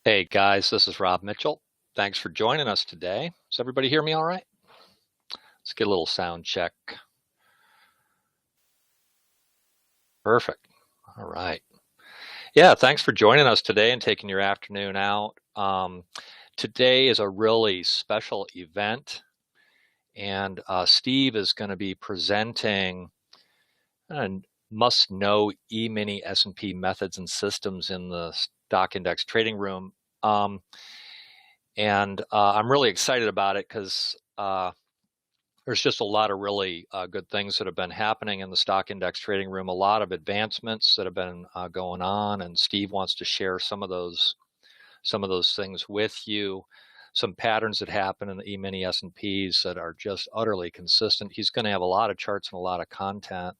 Hey guys, this is Rob Mitchell. Thanks for joining us today. Does everybody hear me all right? Let's get a little sound check. Perfect. All right. Yeah, thanks for joining us today and taking your afternoon out. Today is a really special event, and Steve is going to be presenting must-know E-mini S&P methods and systems in the stock index trading room. And I'm really excited about it because there's just a lot of really good things that have been happening in the stock index trading room, a lot of advancements that have been going on, and Steve wants to share some of those things with you, some patterns that happen in the E-mini S&Ps that are just utterly consistent. He's going to have a lot of charts and a lot of content.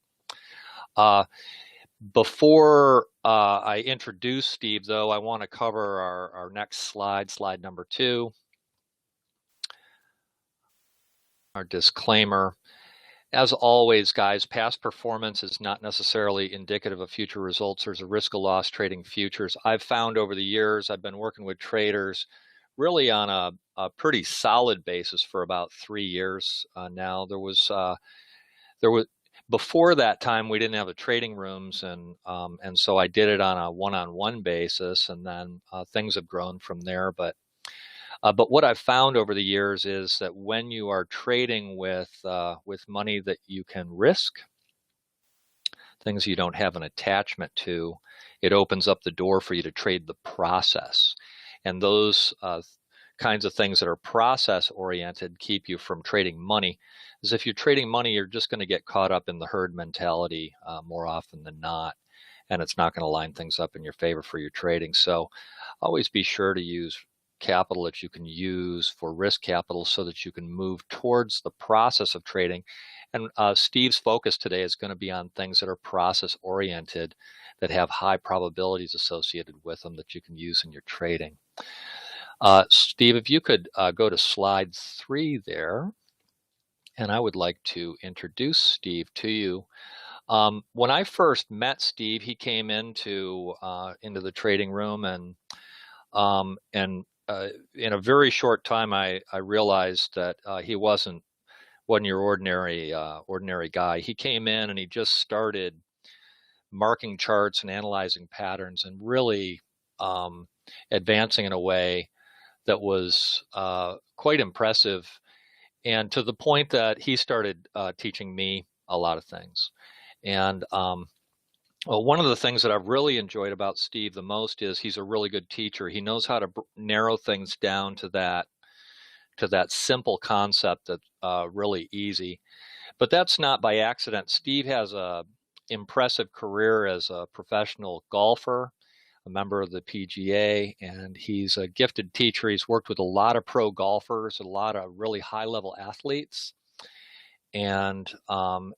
Before I introduce Steve, though, I want to cover our next slide number 2. Our disclaimer. As always, guys, past performance is not necessarily indicative of future results. There's a risk of loss trading futures. I've found over the years, I've been working with traders really on a pretty solid basis for about 3 years now. There was before that time, we didn't have the trading rooms, and so I did it on a one-on-one basis, and then things have grown from there. But what I've found over the years is that when you are trading with money that you can risk, things you don't have an attachment to, it opens up the door for you to trade the process. And those kinds of things that are process oriented keep you from trading money. Because if you're trading money, you're just going to get caught up in the herd mentality more often than not, and it's not going to line things up in your favor for your trading. So always be sure to use capital that you can use for risk capital so that you can move towards the process of trading. And Steve's focus today is going to be on things that are process oriented, that have high probabilities associated with them that you can use in your trading. Steve, if you could go to slide 3 there, and I would like to introduce Steve to you. When I first met Steve, he came into the trading room, and in a very short time, I realized that he wasn't your ordinary guy. He came in and he just started marking charts and analyzing patterns and really advancing in a way that was quite impressive, and to the point that he started teaching me a lot of things. And well, one of the things that I've really enjoyed about Steve the most is he's a really good teacher. He knows how to narrow things down to that simple concept that's really easy. But that's not by accident. Steve has a impressive career as a professional golfer, a member of the PGA, and he's a gifted teacher. He's worked with a lot of pro golfers, a lot of really high-level athletes. And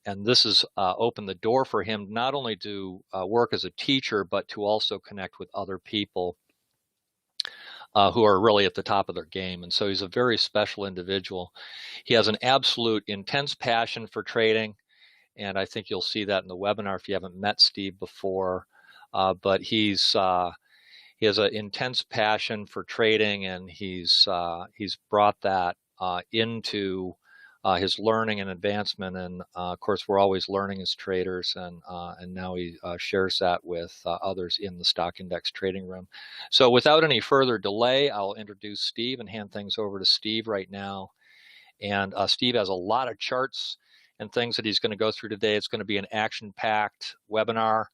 this has opened the door for him not only to work as a teacher, but to also connect with other people who are really at the top of their game. And so he's a very special individual. He has an absolute intense passion for trading, and I think you'll see that in the webinar if you haven't met Steve before. But he has an intense passion for trading, and he's brought that into his learning and advancement. And of course, we're always learning as traders, and now he shares that with others in the stock index trading room. So without any further delay, I'll introduce Steve and hand things over to Steve right now. And Steve has a lot of charts and things that he's going to go through today. It's going to be an action-packed webinar.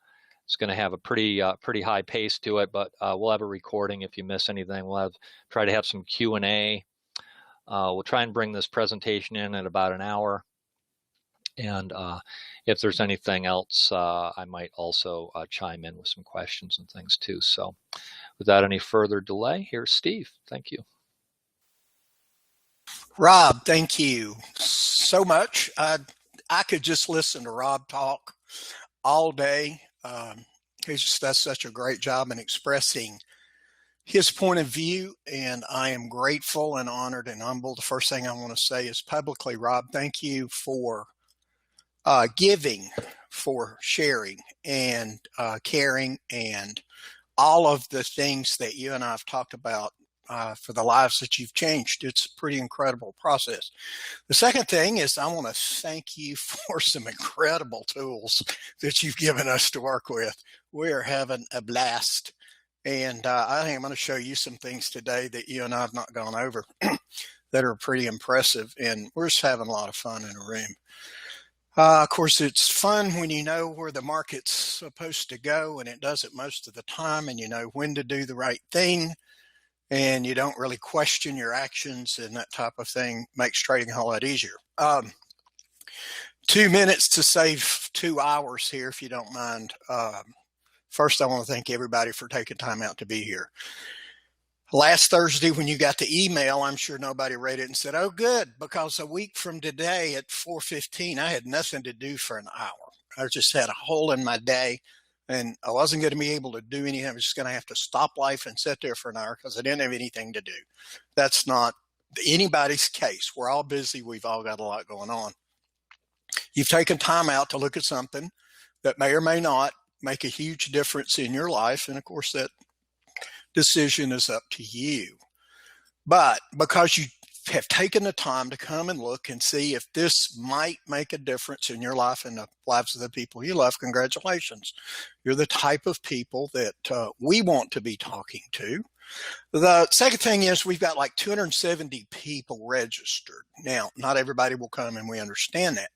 It's going to have a pretty high pace to it, but we'll have a recording if you miss anything. We'll try to have some Q&A. We'll try and bring this presentation in at about an hour. And if there's anything else, I might also chime in with some questions and things too. So without any further delay, here's Steve. Thank you. Rob, thank you so much. I could just listen to Rob talk all day. He just does such a great job in expressing his point of view, and I am grateful and honored and humbled. The first thing I want to say is publicly, Rob, thank you for giving, for sharing and caring and all of the things that you and I have talked about for the lives that you've changed. It's a pretty incredible process. The second thing is I want to thank you for some incredible tools that you've given us to work with. We're having a blast. And I think I'm going to show you some things today that you and I have not gone over that are pretty impressive. And we're just having a lot of fun in a room. Of course, it's fun when you know where the market's supposed to go, and it does it most of the time, and you know when to do the right thing, and you don't really question your actions, and that type of thing makes trading a whole lot easier. 2 minutes to save 2 hours here, if you don't mind. First, I want to thank everybody for taking time out to be here. Last Thursday, when you got the email, I'm sure nobody read it and said, oh, good, because a week from today at 4:15, I had nothing to do for an hour. I just had a hole in my day, and I wasn't going to be able to do anything. I was just going to have to stop life and sit there for an hour because I didn't have anything to do. That's not anybody's case. We're all busy. We've all got a lot going on. You've taken time out to look at something that may or may not make a huge difference in your life, and of course, that decision is up to you. But because you have taken the time to come and look and see if this might make a difference in your life and the lives of the people you love, congratulations. You're the type of people that we want to be talking to. The second thing is we've got like 270 people registered. Now, not everybody will come, and we understand that.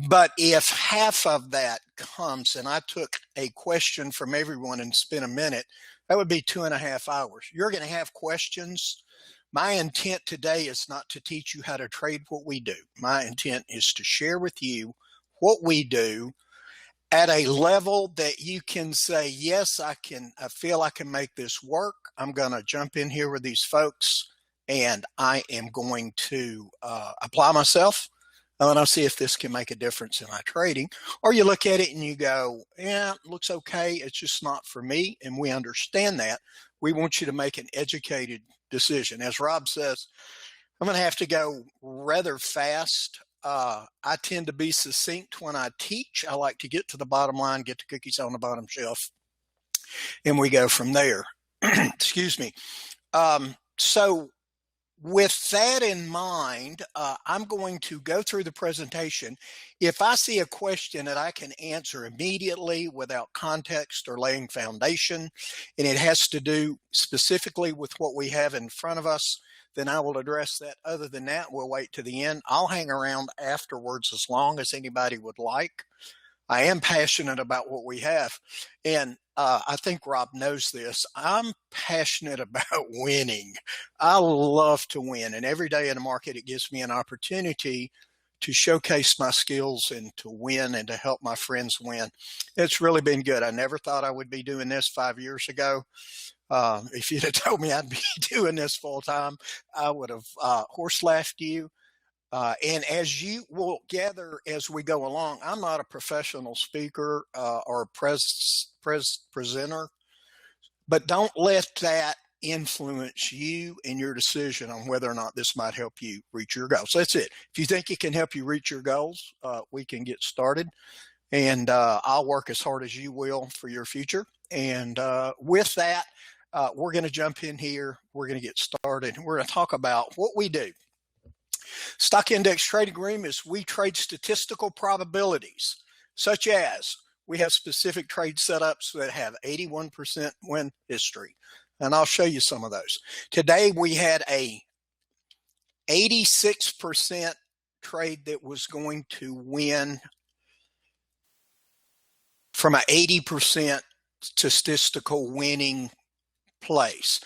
But if half of that comes, and I took a question from everyone and spent a minute, that would be 2.5 hours. You're going to have questions. My intent today is not to teach you how to trade what we do. My intent is to share with you what we do at a level that you can say, yes, I feel I can make this work. I'm going to jump in here with these folks, and I am going to apply myself. I want to see if this can make a difference in my trading. Or you look at it and you go, yeah, it looks okay. It's just not for me. And we understand that. We want you to make an educated decision. As Rob says, I'm going to have to go rather fast. I tend to be succinct when I teach. I like to get to the bottom line, get the cookies on the bottom shelf, and we go from there. Excuse me. So with that in mind, I'm going to go through the presentation. If I see a question that I can answer immediately without context or laying foundation, and it has to do specifically with what we have in front of us, then I will address that. Other than that, we'll wait to the end. I'll hang around afterwards as long as anybody would like. I am passionate about what we have. And I think Rob knows this. I'm passionate about winning. I love to win. And every day in the market, it gives me an opportunity to showcase my skills and to win and to help my friends win. It's really been good. I never thought I would be doing this 5 years ago. If you'd have told me I'd be doing this full time, I would have horse laughed you. And as you will gather as we go along, I'm not a professional speaker or presenter, but don't let that influence you in your decision on whether or not this might help you reach your goals. That's it. If you think it can help you reach your goals, we can get started. And I'll work as hard as you will for your future. And with that, we're going to jump in here. We're going to get started. We're going to talk about what we do. Stock index trading room is we trade statistical probabilities, such as we have specific trade setups that have 81% win history. And I'll show you some of those. Today we had a 86% trade that was going to win from an 80% statistical winning place.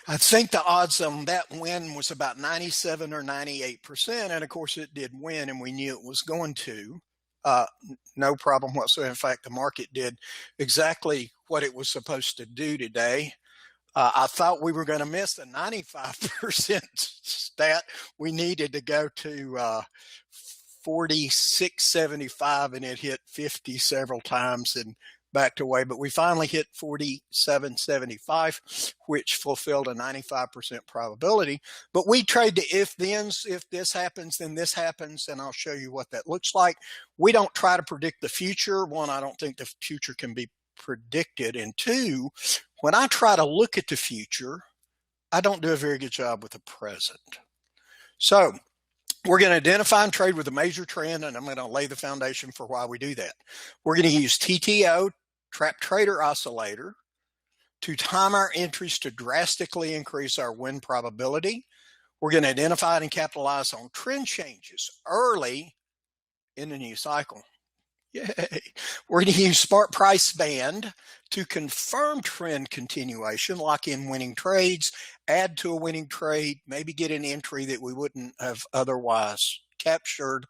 I think the odds on that win was about 97 or 98%. And of course it did win, and we knew it was going to. No problem whatsoever. In fact, the market did exactly what it was supposed to do today. I thought we were going to miss the 95% stat. We needed to go to 46.75, and it hit 50 several times and backed away, but we finally hit 47.75, which fulfilled a 95% probability. But we trade the if-thens. If this happens, then this happens, and I'll show you what that looks like. We don't try to predict the future. One, I don't think the future can be predicted. And two, when I try to look at the future, I don't do a very good job with the present. So we're going to identify and trade with a major trend, and I'm going to lay the foundation for why we do that. We're going to use TTO, Trap Trader Oscillator, to time our entries to drastically increase our win probability. We're going to identify and capitalize on trend changes early in the new cycle. Yay. We're going to use Smart Price Band to confirm trend continuation, lock in winning trades, add to a winning trade, maybe get an entry that we wouldn't have otherwise captured.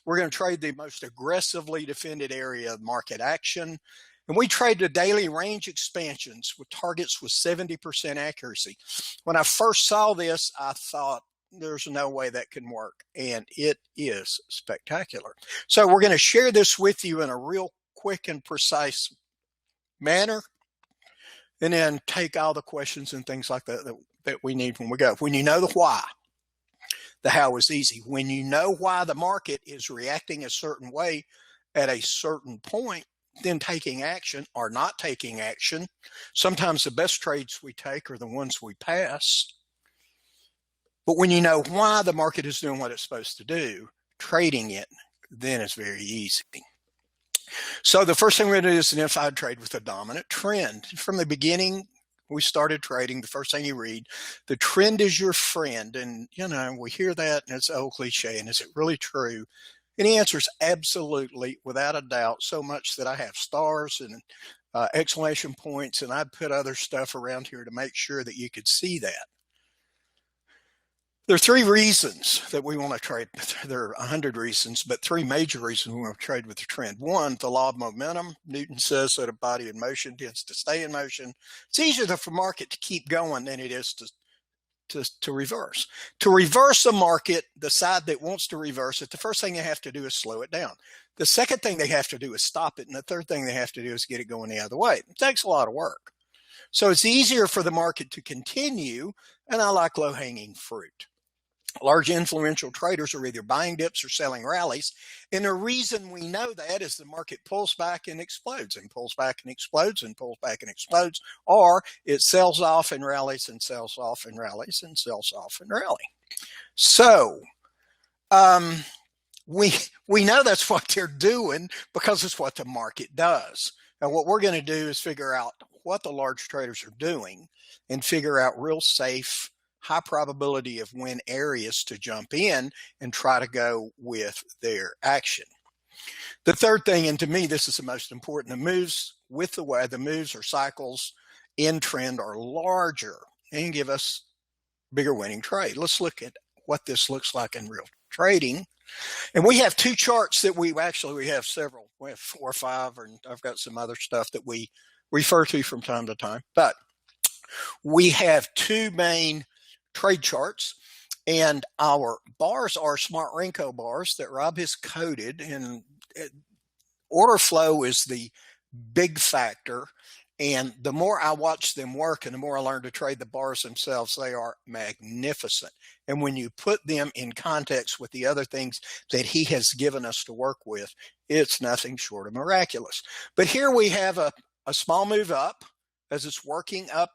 We're going to trade the most aggressively defended area of market action. And we trade the daily range expansions with targets with 70% accuracy. When I first saw this, I thought, there's no way that can work, and it is spectacular. So we're going to share this with you in a real quick and precise manner, and then take all the questions and things like that we need when we go. When you know the why, the how is easy. When you know why the market is reacting a certain way at a certain point, then taking action or not taking action. Sometimes the best trades we take are the ones we pass. But when you know why the market is doing what it's supposed to do, trading it then is very easy. So the first thing we're going to do is identify and trade with a dominant trend. From the beginning, we started trading. The first thing you read, the trend is your friend. And, you know, we hear that and it's an old cliche. And is it really true? And the answer is absolutely, without a doubt, so much that I have stars and exclamation points, and I put other stuff around here to make sure that you could see that. There are three reasons that we want to trade. There are 100 reasons, but three major reasons we want to trade with the trend. One, the law of momentum. Newton says that a body in motion tends to stay in motion. It's easier for the market to keep going than it is to reverse. To reverse a market, the side that wants to reverse it, the first thing they have to do is slow it down. The second thing they have to do is stop it. And the third thing they have to do is get it going the other way. It takes a lot of work. So it's easier for the market to continue, and I like low-hanging fruit. Large influential traders are either buying dips or selling rallies. And the reason we know that is the market pulls back and explodes and pulls back and explodes and pulls back and explodes, or it sells off and rallies and sells off and rallies and sells off and rally. So we know that's what they're doing because it's what the market does. Now what we're going to do is figure out what the large traders are doing and figure out real safe, high probability of win areas to jump in and try to go with their action. The third thing, and to me this is the most important, the moves with the way the moves or cycles in trend are larger and give us bigger winning trade. Let's look at what this looks like in real trading. And we have two charts that we have several. We have 4 or 5, and I've got some other stuff that we refer to from time to time. But we have two main trade charts, and our bars are smart Renko bars that Rob has coded, and order flow is the big factor. And the more I watch them work and the more I learn to trade the bars themselves, they are magnificent. And when you put them in context with the other things that he has given us to work with, it's nothing short of miraculous. But here we have a small move up as it's working up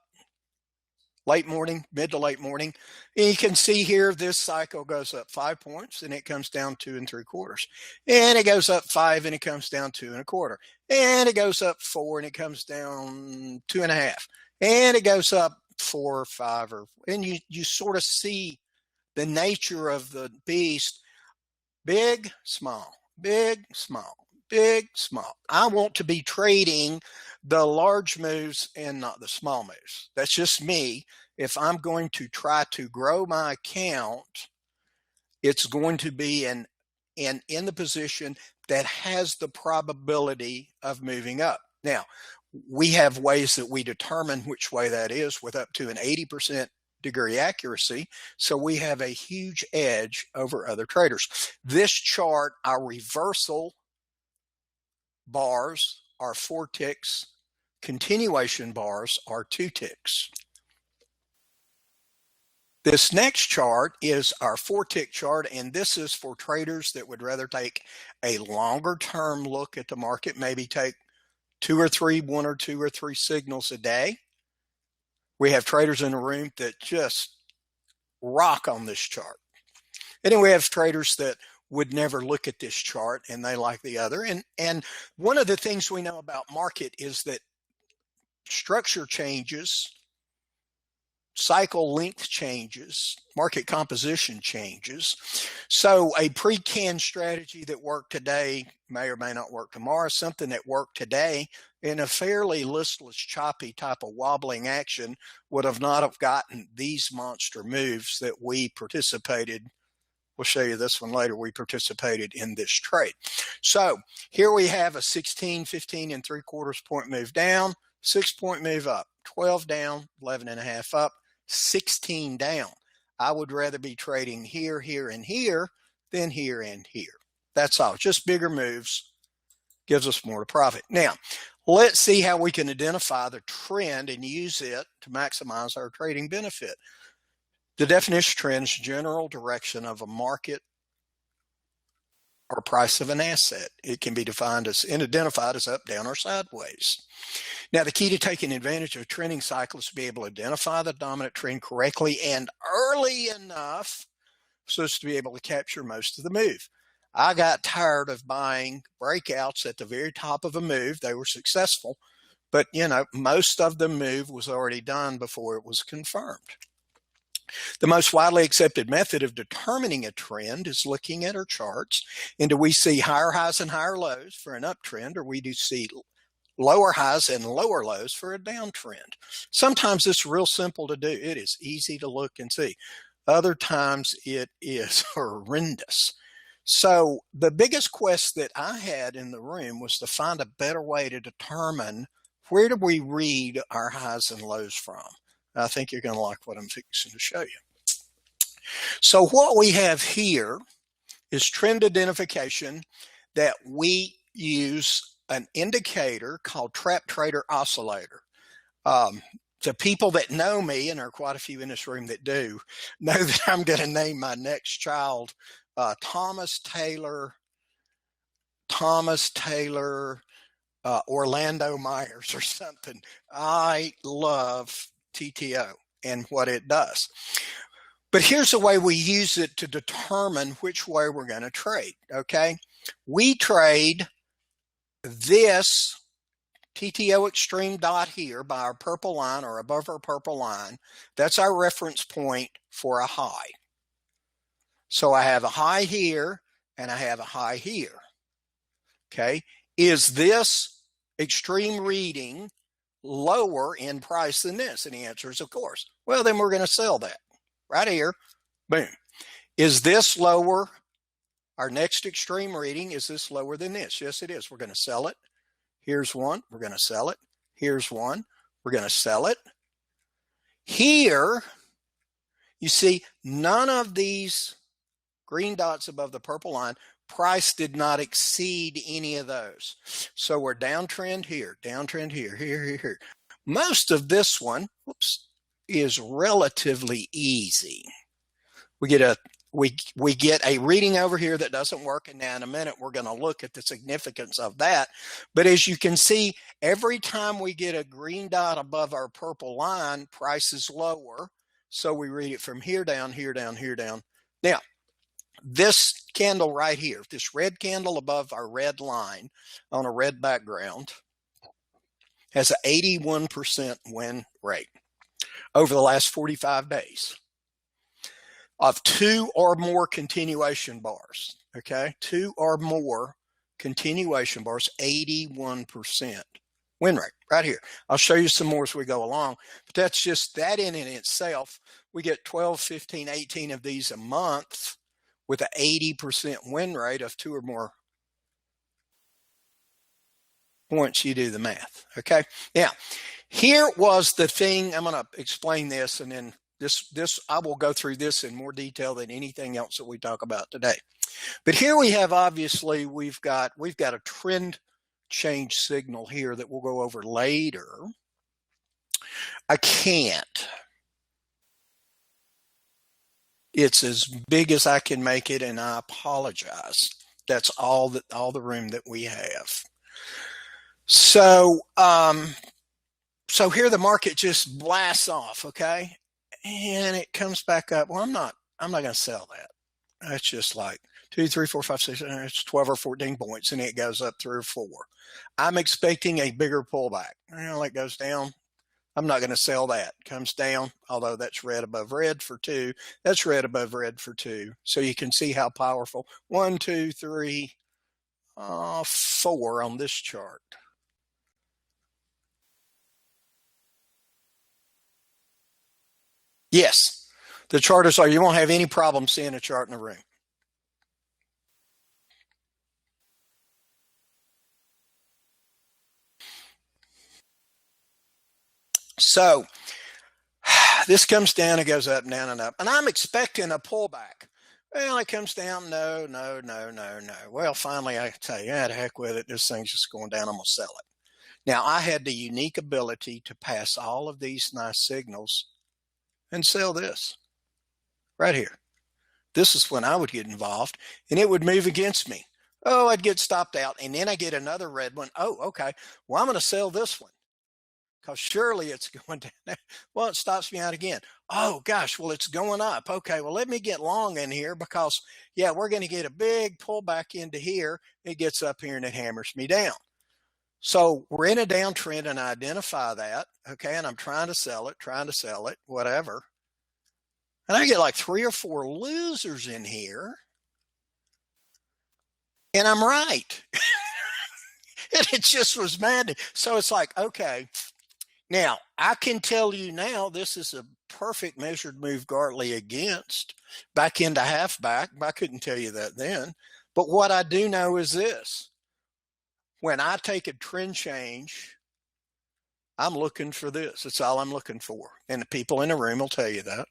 late morning, mid to late morning. And you can see here this cycle goes up 5 points and it comes down 2 3/4. And it goes up 5 and it comes down 2 1/4. And it goes up 4 and it comes down 2 1/2. And it goes up 4 or 5, and you sort of see the nature of the beast. Big, small, big, small, big, small. I want to be trading the large moves and not the small moves. That's just me. If I'm going to try to grow my account, it's going to be in the position that has the probability of moving up. Now, we have ways that we determine which way that is with up to an 80% degree accuracy. So we have a huge edge over other traders. This chart, our reversal bars are 4 ticks. Continuation bars are 2 ticks. This next chart is our 4-tick chart, and this is for traders that would rather take a longer term look at the market, maybe take one or two or three signals a day. We have traders in the room that just rock on this chart. And then we have traders that would never look at this chart and they like the other. And one of the things we know about market is that structure changes, cycle length changes, market composition changes. So a pre-canned strategy that worked today may or may not work tomorrow. Something that worked today in a fairly listless, choppy type of wobbling action would have not have gotten these monster moves that we participated. We'll show you this one later. We participated in this trade. So here we have a 16, 15 and 3/4 point move down, 6-point move up, 12 down, 11.5 up, 16 down. I would rather be trading here, here, and here than here and here. That's all. Just bigger moves gives us more to profit. Now, let's see how we can identify the trend and use it to maximize our trading benefit. The definition of trend is general direction of a market or price of an asset. It can be defined as and identified as up, down, or sideways. Now, the key to taking advantage of a trending cycle is to be able to identify the dominant trend correctly and early enough so as to be able to capture most of the move. I got tired of buying breakouts at the very top of a move. They were successful, but most of the move was already done before it was confirmed. The most widely accepted method of determining a trend is looking at our charts. And do we see higher highs and higher lows for an uptrend, or we do see lower highs and lower lows for a downtrend? Sometimes it's real simple to do. It is easy to look and see. Other times it is horrendous. So the biggest quest that I had in the room was to find a better way to determine where do we read our highs and lows from. I think you're going to like what I'm fixing to show you. So what we have here is trend identification that we use an indicator called Trap Trader Oscillator. The people that know me, and there are quite a few in this room that do, know that I'm going to name my next child Thomas Taylor, Orlando Myers or something. I love TTO and what it does. But here's the way we use it to determine which way we're going to trade, okay? We trade this TTO extreme dot here by our purple line or above our purple line. That's our reference point for a high. So I have a high here and I have a high here, okay? Is this extreme reading lower in price than this? And the answer is of course. Well, then we're going to sell that right here. Boom. Is this lower? Our next extreme reading, is this lower than this? Yes, it is. We're going to sell it. Here's one. We're going to sell it. Here's one. We're going to sell it. Here, you see, none of these green dots above the purple line, price did not exceed any of those. So we're downtrend here, here. Most of this one, is relatively easy. We get a reading over here that doesn't work, and now in a minute we're going to look at the significance of that. But as you can see, every time we get a green dot above our purple line, price is lower. So we read it from here down, here down, here down. Now, this candle right here, this red candle above our red line on a red background, has an 81% win rate over the last 45 days of 2 or more continuation bars, okay? 2 or more continuation bars, 81% win rate right here. I'll show you some more as we go along, but that's just that in itself. We get 12, 15, 18 of these a month with an 80% win rate of 2 or more points. You do the math, okay? Now, here was the thing. I'm going to explain this, and then this I will go through this in more detail than anything else that we talk about today. But here we have, obviously, we've got a trend change signal here that we'll go over later. I can't. It's as big as I can make it, and I apologize. That's all the room that we have. So, so here the market just blasts off, okay? And it comes back up. Well, I'm not going to sell that. That's just like 2, 3, 4, 5, 6, 7, it's 12 or 14 points, and it goes up 3 or 4. I'm expecting a bigger pullback. It goes down. I'm not going to sell that. Comes down, although that's red above red for 2. That's red above red for 2. So you can see how powerful. 1, 2, 3, 4 on this chart. Yes, the charters are. You won't have any problem seeing a chart in the room. So this comes down, it goes up and down and up, and I'm expecting a pullback. Well, it comes down, no. Well, finally I tell you, yeah, the heck with it. This thing's just going down. I'm gonna sell it. Now I had the unique ability to pass all of these nice signals and sell this right here. This is when I would get involved, and it would move against me. Oh, I'd get stopped out, and then I get another red one. Oh, okay. Well, I'm going to sell this one because surely it's going down. Well, it stops me out again. Oh, gosh, well, it's going up. Okay, well, let me get long in here because, yeah, we're going to get a big pullback into here. It gets up here, and it hammers me down. So we're in a downtrend, and I identify that, okay, and I'm trying to sell it, whatever. And I get like 3 or 4 losers in here. And I'm right. And it just was maddening. So it's like, okay, now I can tell you now this is a perfect measured move Gartley against back into halfback. I couldn't tell you that then. But what I do know is this. When I take a trend change, I'm looking for this. That's all I'm looking for. And the people in the room will tell you that.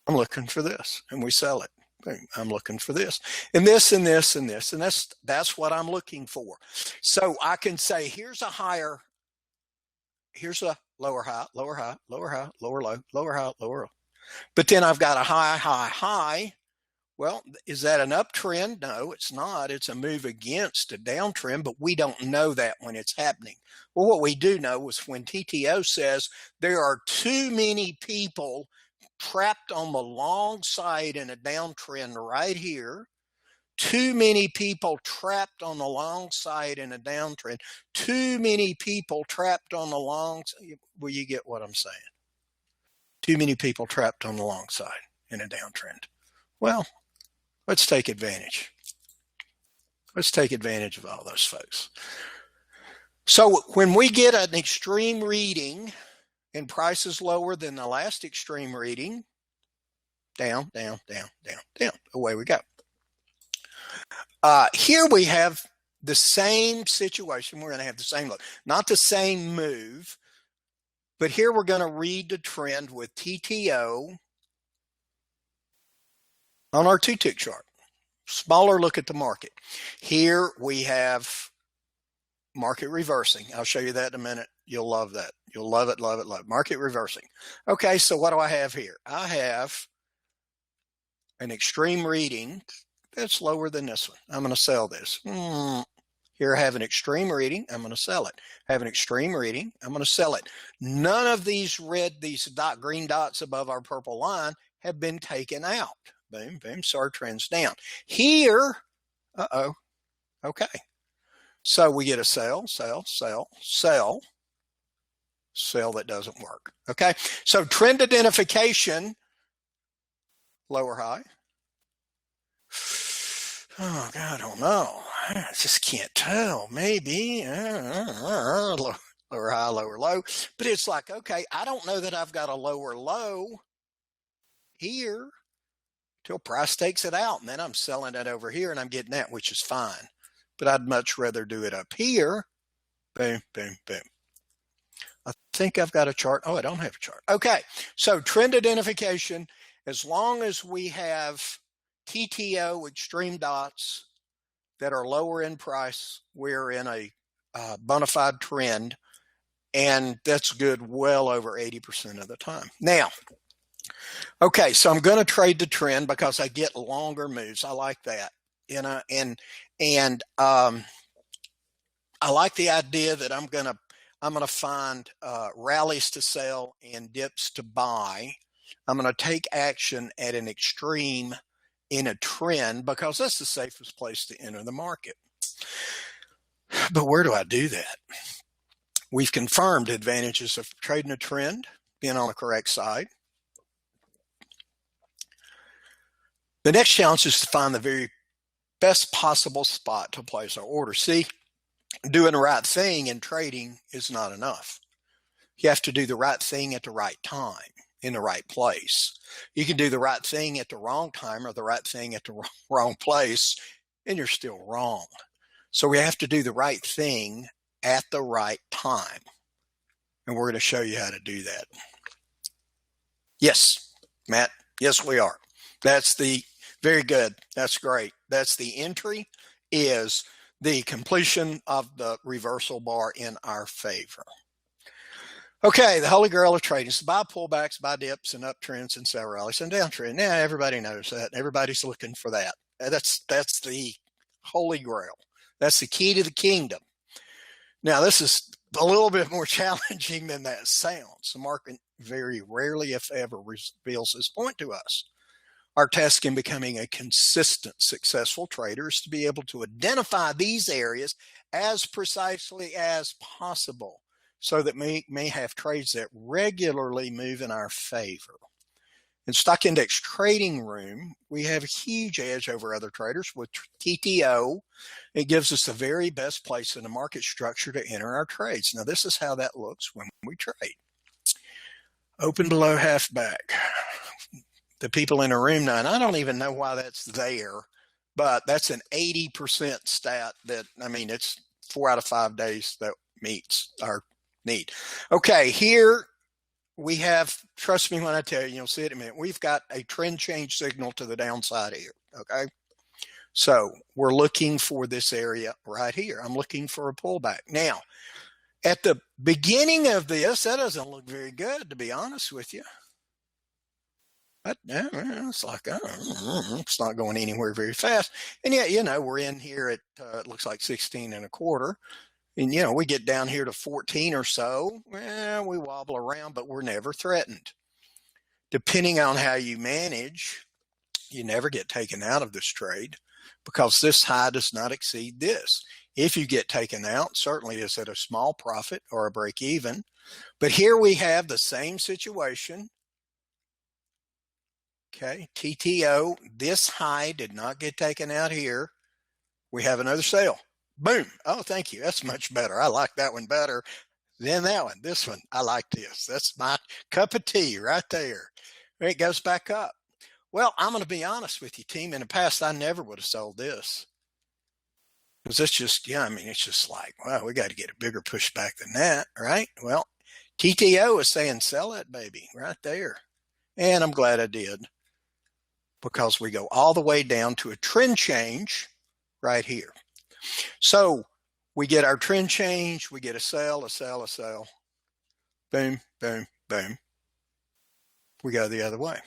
I'm looking for this, and we sell it. I'm looking for this, and this, and this, and this, and that's what I'm looking for. So I can say, here's a higher, here's a lower high, lower high, lower high, lower low, lower high, lower low. But then I've got a high, high, high. Well, is that an uptrend? No, it's not. It's a move against a downtrend, but we don't know that when it's happening. Well, what we do know is when TTO says there are too many people trapped on the long side in a downtrend right here. Too many people trapped on the long side in a downtrend. Too many people trapped on the long side. Well, you get what I'm saying. Too many people trapped on the long side in a downtrend. Well, let's take advantage. Let's take advantage of all those folks. So when we get an extreme reading and price is lower than the last extreme reading, down, down, down, down, down. Away we go. Here we have the same situation. We're going to have the same look, not the same move, but here we're going to read the trend with TTO on our 2-tick chart. Smaller look at the market. Here we have market reversing. I'll show you that in a minute. You'll love that. You'll love it, love it, love it. Market reversing. Okay, so what do I have here? I have an extreme reading that's lower than this one. I'm going to sell this. Here I have an extreme reading. I'm going to sell it. I have an extreme reading. I'm going to sell it. None of these green dots above our purple line have been taken out. Boom, boom. So our trend's down. Here, okay. So we get a sell, sell, sell, sell. Sell that doesn't work. Okay. So trend identification, lower high. Oh, God, I don't know. I just can't tell. Maybe lower high, lower low. But it's like, okay, I don't know that I've got a lower low here till price takes it out. And then I'm selling it over here and I'm getting that, which is fine. But I'd much rather do it up here. Boom, boom, boom. I think I've got a chart. Oh, I don't have a chart. Okay, so trend identification, as long as we have TTO extreme dots that are lower in price, we're in a bona fide trend, and that's good well over 80% of the time. Now, okay, so I'm going to trade the trend because I get longer moves. I like that, you know, and I I like the idea that I'm gonna find rallies to sell and dips to buy. I'm gonna take action at an extreme in a trend because that's the safest place to enter the market. But where do I do that? We've confirmed advantages of trading a trend, being on the correct side. The next challenge is to find the very best possible spot to place our order. See, doing the right thing in trading is not enough. You have to do the right thing at the right time, in the right place. You can do the right thing at the wrong time or the right thing at the wrong place, and you're still wrong. So we have to do the right thing at the right time. And we're going to show you how to do that. Yes, Matt. Yes, we are. That's the very good. That's great. That's the entry is the completion of the reversal bar in our favor. Okay, the holy grail of trading is to buy pullbacks, buy dips, and uptrends, and sell rallies and downtrend. Now everybody knows that. Everybody's looking for that. That's the holy grail. That's the key to the kingdom. Now this is a little bit more challenging than that sounds. The market very rarely, if ever, reveals this point to us. Our task in becoming a consistent, successful trader is to be able to identify these areas as precisely as possible so that we may have trades that regularly move in our favor. In stock index trading room, we have a huge edge over other traders with TTO. It gives us the very best place in the market structure to enter our trades. Now, this is how that looks when we trade. Open below half back. The people in the room now, and I don't even know why that's there, but that's an 80% stat that, I mean, it's 4 out of 5 days that meets our need. Okay, here we have, trust me when I tell you, you'll see it in a minute, we've got a trend change signal to the downside here, okay? So we're looking for this area right here. I'm looking for a pullback. Now, at the beginning of this, that doesn't look very good, to be honest with you. But yeah, it's like, it's not going anywhere very fast. And yet, you know, we're in here at, it looks like 16 and a quarter. And, you know, we get down here to 14 or so. We wobble around, but we're never threatened. Depending on how you manage, you never get taken out of this trade because this high does not exceed this. If you get taken out, certainly it's at a small profit or a break even. But here we have the same situation. Okay, TTO, this high did not get taken out here. We have another sale. Boom. Oh, thank you. That's much better. I like that one better than that one. This one, I like this. That's my cup of tea right there. It goes back up. Well, I'm going to be honest with you, team. In the past, I never would have sold this. Because it's just, yeah, I mean, it's just like, well, we got to get a bigger pushback than that, right? Well, TTO is saying sell it, baby, right there. And I'm glad I did. Because we go all the way down to a trend change right here. So we get our trend change, we get a sell, a sell, a sell. Boom, boom, boom. We go the other way.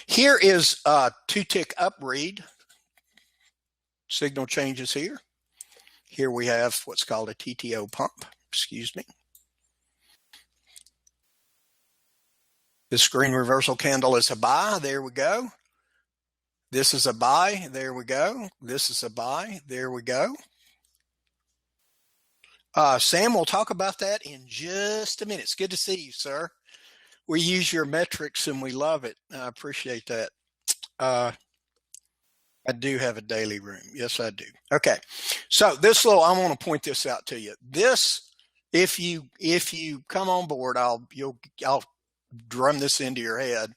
Here is a 2-tick up read. Signal changes here. Here we have what's called a TTO pump. Excuse me. This green reversal candle is a buy. There we go. This is a buy. There we go. This is a buy. There we go. Sam, we'll talk about that in just a minute. It's good to see you, sir. We use your metrics and we love it. I appreciate that. I do have a daily room. Yes, I do. Okay. So this little, I want to point this out to you. This, if you come on board, I'll drum this into your head.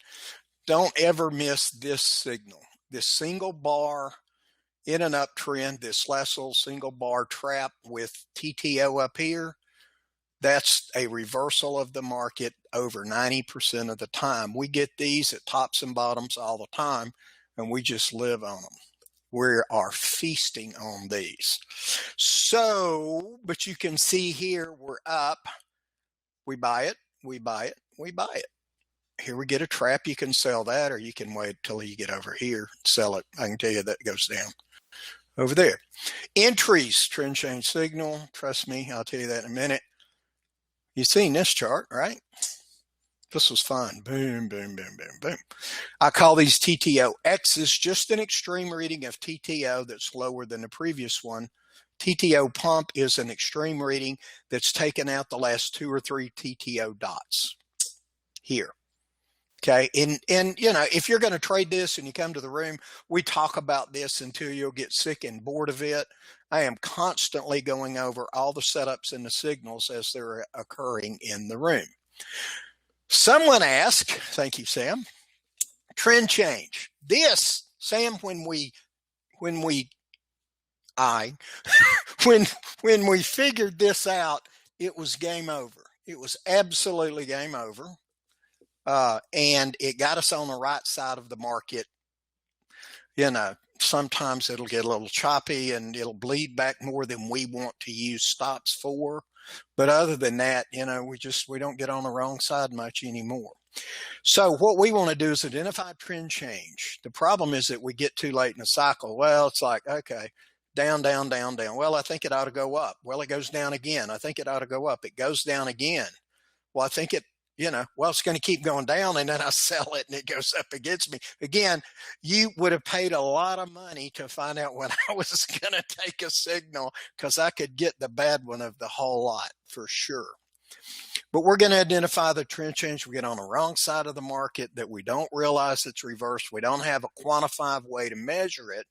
Don't ever miss this signal. This single bar in an uptrend, this last little single bar trap with TTO up here, that's a reversal of the market over 90% of the time. We get these at tops and bottoms all the time, and we just live on them. We are feasting on these. So, but you can see here we're up. We buy it, we buy it, we buy it. Here we get a trap. You can sell that, or you can wait till you get over here, sell it. I can tell you that goes down. over there. Entries, trend change signal. Trust me, I'll tell you that in a minute. You've seen this chart, right? This was fun. Boom, boom, boom, boom, boom. I call these TTO X's, just an extreme reading of TTO that's lower than the previous one. TTO pump is an extreme reading that's taken out the last 2 or 3 TTO dots here. Okay, and you know, if you're going to trade this and you come to the room, we talk about this until you'll get sick and bored of it. I am constantly going over all the setups and the signals as they're occurring in the room. Someone asked, thank you, Sam, trend change. This, Sam, when we figured this out, it was game over. It was absolutely game over. And it got us on the right side of the market. You know, sometimes it'll get a little choppy and it'll bleed back more than we want to use stops for. But other than that, you know, we don't get on the wrong side much anymore. So what we want to do is identify trend change. The problem is that we get too late in the cycle. Well, it's like, okay, down, down, down, down. Well, I think it ought to go up. Well, it goes down again. I think it ought to go up. It goes down again. Well, I think it, you know, well, it's going to keep going down, and then I sell it and it goes up against me. Again, you would have paid a lot of money to find out when I was going to take a signal, because I could get the bad one of the whole lot for sure. But we're going to identify the trend change. We get on the wrong side of the market, that we don't realize it's reversed. We don't have a quantifiable way to measure it,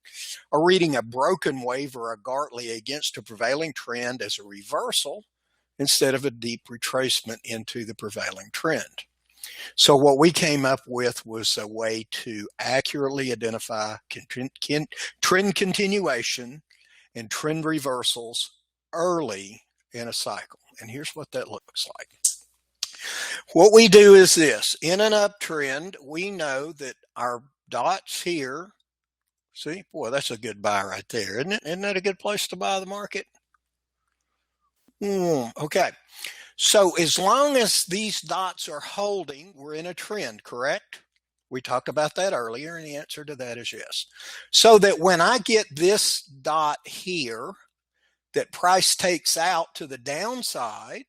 or reading a broken wave or a Gartley against a prevailing trend as a reversal instead of a deep retracement into the prevailing trend. So what we came up with was a way to accurately identify trend continuation and trend reversals early in a cycle. And here's what that looks like. What we do is this. In an uptrend, we know that our dots here, see, boy, that's a good buy right there, isn't it? Isn't that a good place to buy the market? Okay. So as long as these dots are holding, we're in a trend, correct? We talked about that earlier, and the answer to that is yes. So that when I get this dot here that price takes out to the downside,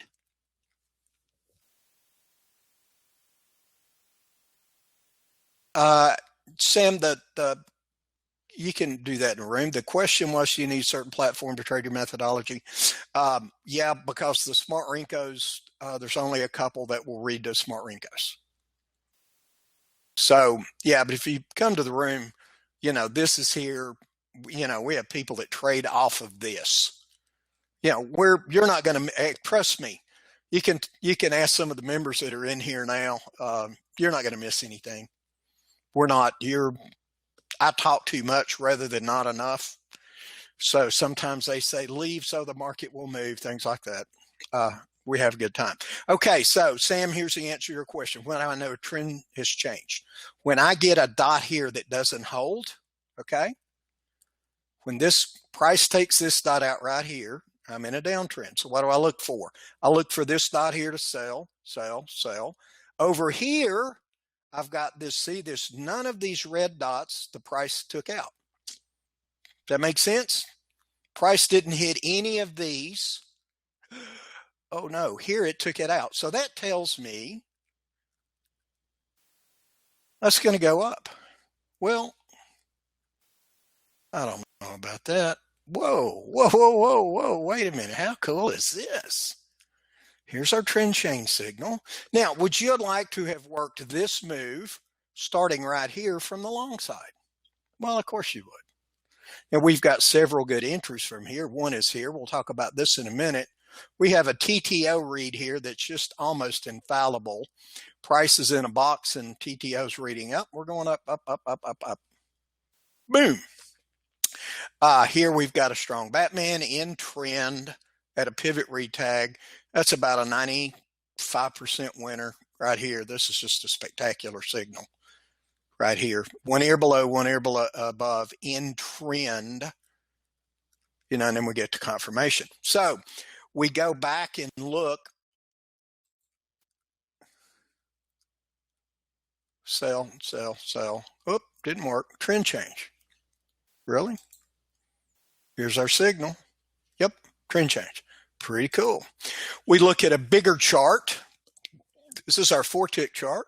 Sam, you can do that in a room. The question was, you need a certain platform to trade your methodology. Yeah, because the smart Rincos, there's only a couple that will read those smart Rincos. So yeah, but if you come to the room, you know, this is here, you know, we have people that trade off of this. You know, you're not going to, trust me, you can ask some of the members that are in here now, you're not going to miss anything. I talk too much rather than not enough. So sometimes they say leave so the market will move, things like that. We have a good time. Okay, so Sam, here's the answer to your question. When I know a trend has changed, when I get a dot here that doesn't hold, okay, when this price takes this dot out right here, I'm in a downtrend. So what do I look for? I look for this dot here to sell, sell, sell. Over here, I've got this, see, there's none of these red dots the price took out. Does that make sense? Price didn't hit any of these. Oh no, here it took it out. So that tells me that's going to go up. Well, I don't know about that. Whoa, whoa, whoa, whoa, whoa, wait a minute. How cool is this? Here's our trend change signal. Now, would you like to have worked this move starting right here from the long side? Well, of course you would. And we've got several good entries from here. One is here. We'll talk about this in a minute. We have a TTO read here that's just almost infallible. Price is in a box and TTO's reading up. We're going up, up, up, up, up, up. Boom. Here we've got a strong Batman in trend at a pivot read tag. That's about a 95% winner right here. This is just a spectacular signal right here. One ear below, one ear below, above in trend, you know, and then we get to confirmation. So we go back and look. Sell, sell, sell. Oop, didn't work. Trend change. Really? Here's our signal. Yep, trend change. Pretty cool. We look at a bigger chart. This is our 4-tick chart.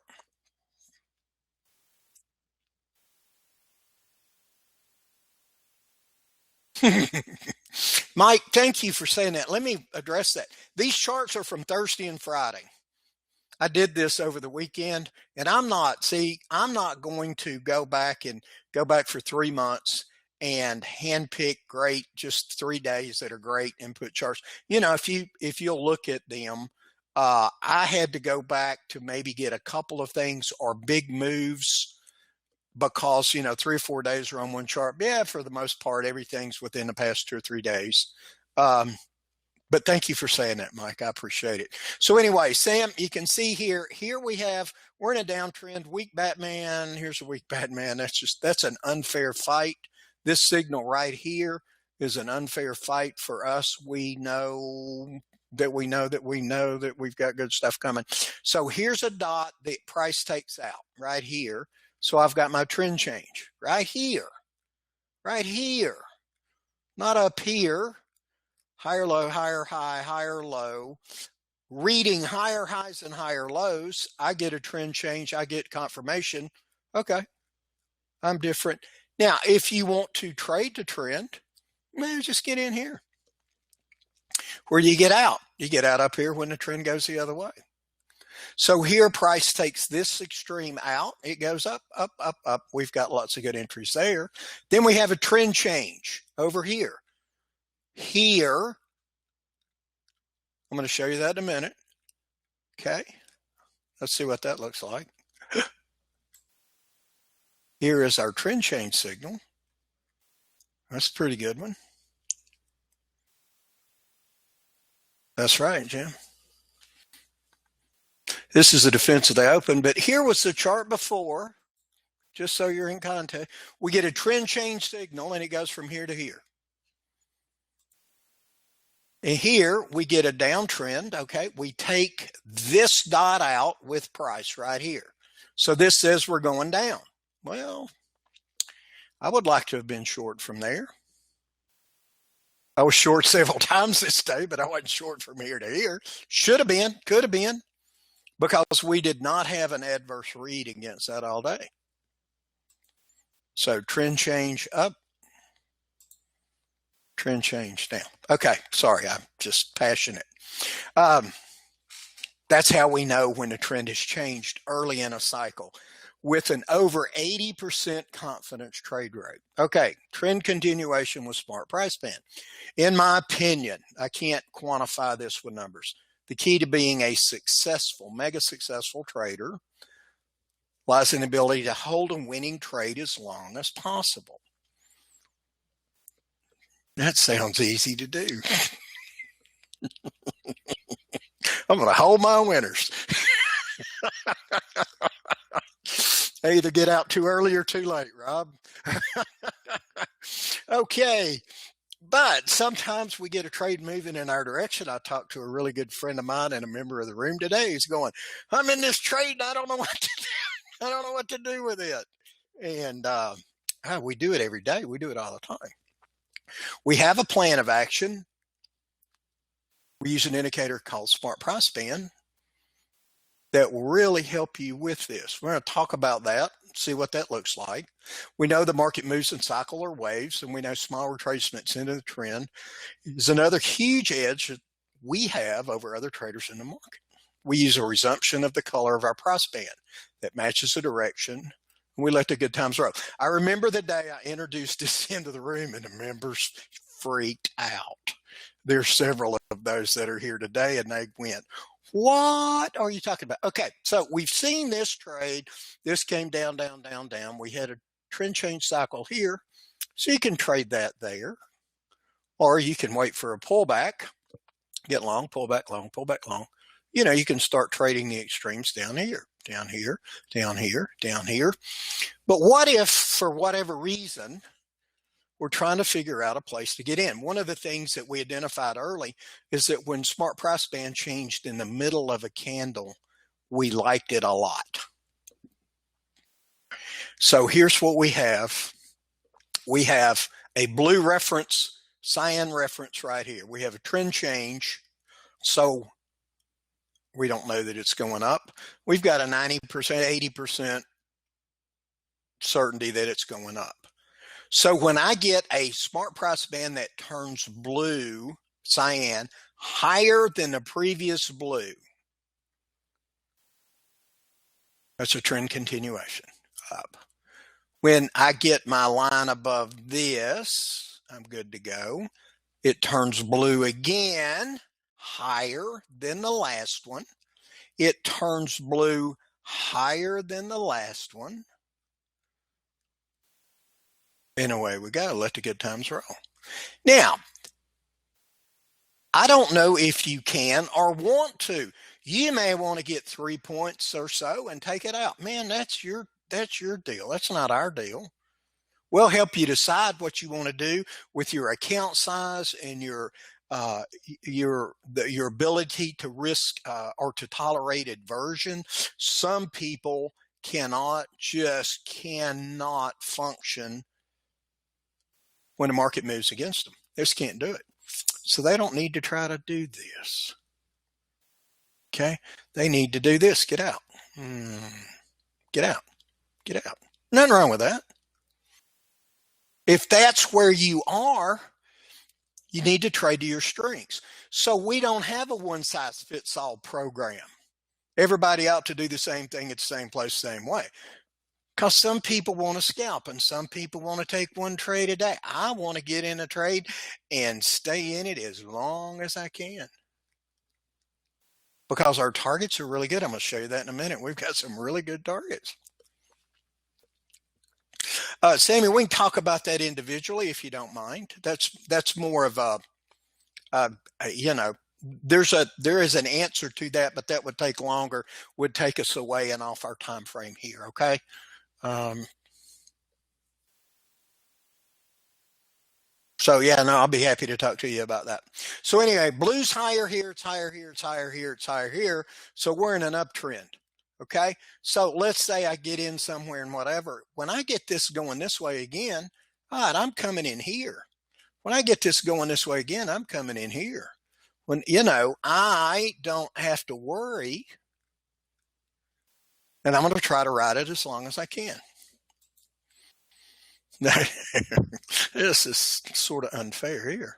Mike, thank you for saying that. Let me address that. These charts are from Thursday and Friday. I did this over the weekend, and I'm not going to go back for 3 months and handpick just 3 days that are great and put charts. If you'll look at them, I had to go back to maybe get a couple of things or big moves because 3 or 4 days are on one chart. Yeah, for the most part, everything's within the past 2 or 3 days. But thank you for saying that, Mike. I appreciate it. So anyway, Sam, you can see here we're in a downtrend. Weak Batman. Here's a weak Batman. That's an unfair fight. This signal right here is an unfair fight for us. We know that we've got good stuff coming. So here's a dot that price takes out right here. So I've got my trend change right here, not up here. Higher low, higher high, higher low, reading higher highs and higher lows. I get a trend change. I get confirmation. Okay, I'm different. Now, if you want to trade the trend, just get in here. Where do you get out? You get out up here when the trend goes the other way. So here price takes this extreme out. It goes up, up, up, up. We've got lots of good entries there. Then we have a trend change over here. Here, I'm going to show you that in a minute. Okay, let's see what that looks like. Here is our trend change signal. That's a pretty good one. That's right, Jim. This is a defense of the open, but here was the chart before, just so you're in context. We get a trend change signal, and it goes from here to here. And here we get a downtrend. Okay, we take this dot out with price right here. So this says we're going down. Well, I would like to have been short from there. I was short several times this day, but I wasn't short from here to here. Should have been, could have been, because we did not have an adverse read against that all day. So trend change up. Trend change down. Okay, sorry, I'm just passionate. That's how we know when the trend has changed early in a cycle with an over 80% confidence trade rate. Okay, trend continuation with smart price band. In my opinion, I can't quantify this with numbers. The key to being a successful, mega successful trader lies in the ability to hold a winning trade as long as possible. That sounds easy to do. I'm going to hold my winners. I either get out too early or too late, Rob. Okay. But sometimes we get a trade moving in our direction. I talked to a really good friend of mine and a member of the room today. He's going, I'm in this trade and I don't know what to do. I don't know what to do with it. And we do it every day. We do it all the time. We have a plan of action. We use an indicator called Smart Price Band that will really help you with this. We're going to talk about that, see what that looks like. We know the market moves in cycle or waves, and we know small retracements into the trend is another huge edge that we have over other traders in the market. We use a resumption of the color of our price band that matches the direction. We let the good times roll. I remember the day I introduced this into the room and the members freaked out. There's several of those that are here today and they went, what are you talking about? Okay, so we've seen this trade. This came down, down, down, down. We had a trend change cycle here. So you can trade that there. Or you can wait for a pullback, get long, pull back long, pull back long. You can start trading the extremes down here, down here, down here, down here. But what if, for whatever reason, we're trying to figure out a place to get in? One of the things that we identified early is that when Smart Price Band changed in the middle of a candle, we liked it a lot. So here's what we have. We have a blue reference cyan reference right here. We have a trend change, so we don't know that it's going up. We've got a 90%, 80% certainty that it's going up. So when I get a smart price band that turns blue, cyan, higher than the previous blue, that's a trend continuation up. When I get my line above this, I'm good to go. It turns blue again, higher than the last one. It turns blue higher than the last one. And away we go. Let the good times roll. Now, I don't know if you can or want to. You may want to get 3 points or so and take it out. Man, that's your deal. That's not our deal. We'll help you decide what you want to do with your account size and your ability to risk or to tolerate aversion. Some people cannot function when the market moves against them. They just can't do it. So they don't need to try to do this. Okay? They need to do this. Get out. Get out. Get out. Nothing wrong with that. If that's where you are, you need to trade to your strengths. So we don't have a one-size-fits-all program. Everybody ought to do the same thing at the same place, same way. Because some people want to scalp and some people want to take one trade a day. I want to get in a trade and stay in it as long as I can. Because our targets are really good. I'm going to show you that in a minute. We've got some really good targets. Sammy, we can talk about that individually if you don't mind. That's more of a there is an answer to that, but that would take longer, would take us away and off our time frame here. Okay. So yeah, no, I'll be happy to talk to you about that. So anyway, blue's higher here, it's higher here, it's higher here, it's higher here. So we're in an uptrend. Okay. So let's say I get in somewhere and whatever. When I get this going this way again, all right, I'm coming in here. When I get this going this way again, I'm coming in here. When, I don't have to worry. And I'm going to try to ride it as long as I can. This is sort of unfair here.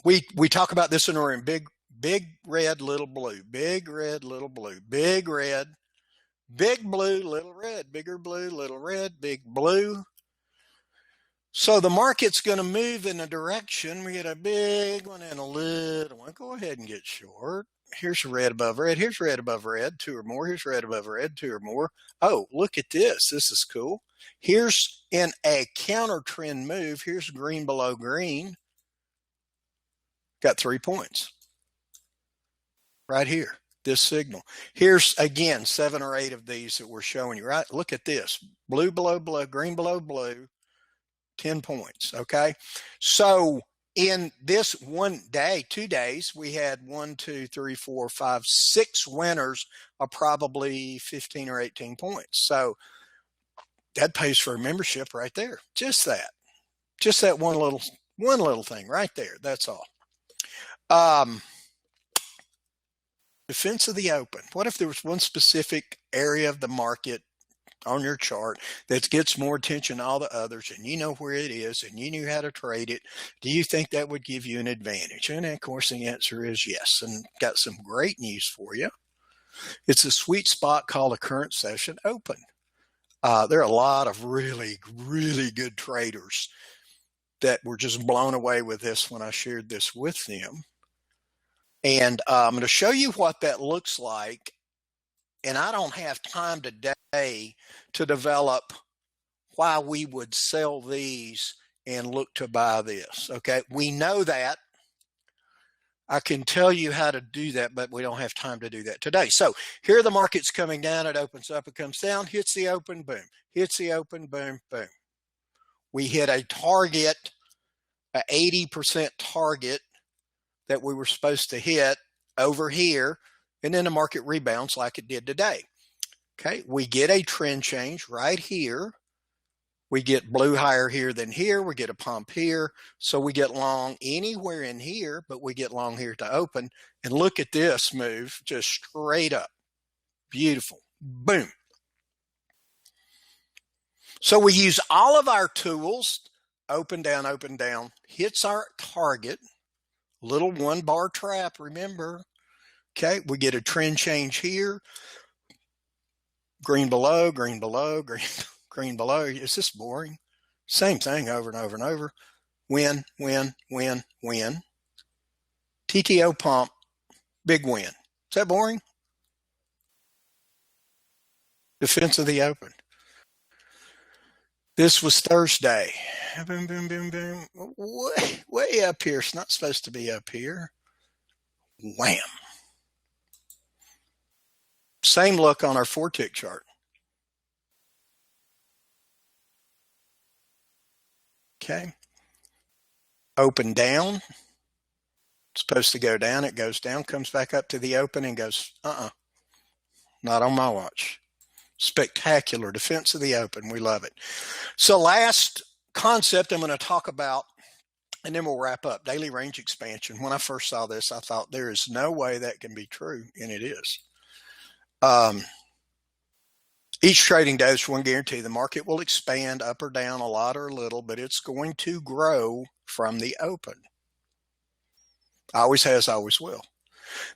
We talk about this when we're in big red, little blue, big red, little blue, big red, big blue, little red, bigger blue, little red, big blue. So the market's going to move in a direction. We get a big one and a little one. Go ahead and get short. Here's red above red. Here's red above red, 2 or more. Here's red above red, 2 or more. Oh, look at this. This is cool. Here's in a counter trend move. Here's green below green. Got 3 points right here. This signal. Here's again 7 or 8 of these that we're showing you. Right. Look at this. Blue below blue, green below blue. 10 points. Okay. So in this 1 day, 2 days, we had 1, 2, 3, 4, 5, 6 winners of probably 15 or 18 points. So that pays for a membership right there. Just that one little thing right there. That's all. Defense of the open. What if there was one specific area of the market on your chart that gets more attention than all the others, and you know where it is and you knew how to trade it? Do you think that would give you an advantage? And of course the answer is yes. And got some great news for you. It's a sweet spot called a current session open. There are a lot of really, really good traders that were just blown away with this when I shared this with them. And I'm going to show you what that looks like. And I don't have time today to develop why we would sell these and look to buy this. Okay, we know that. I can tell you how to do that, but we don't have time to do that today. So here the market's coming down. It opens up, it comes down, hits the open, boom. Hits the open, boom, boom. We hit a target, an 80% target that we were supposed to hit over here. And then the market rebounds like it did today. Okay, we get a trend change right here. We get blue higher here than here. We get a pump here. So we get long anywhere in here, but we get long here to open. And look at this move, just straight up. Beautiful. Boom. So we use all of our tools, open, down, hits our target, little 1-bar trap, remember. Okay, we get a trend change here. Green below, green below, green below. Is this boring? Same thing over and over and over. Win, win, win, win. TTO pump, big win. Is that boring? Defense of the open. This was Thursday. Boom, boom, boom, boom. Way up here. It's not supposed to be up here. Wham. Same look on our 4-tick chart. Okay. Open down. It's supposed to go down. It goes down, comes back up to the open and goes, not on my watch. Spectacular defense of the open. We love it. So last concept I'm going to talk about, and then we'll wrap up, daily range expansion. When I first saw this, I thought there is no way that can be true, and it is. Each trading day is one guarantee. The market will expand up or down a lot or a little, but it's going to grow from the open. Always has, always will.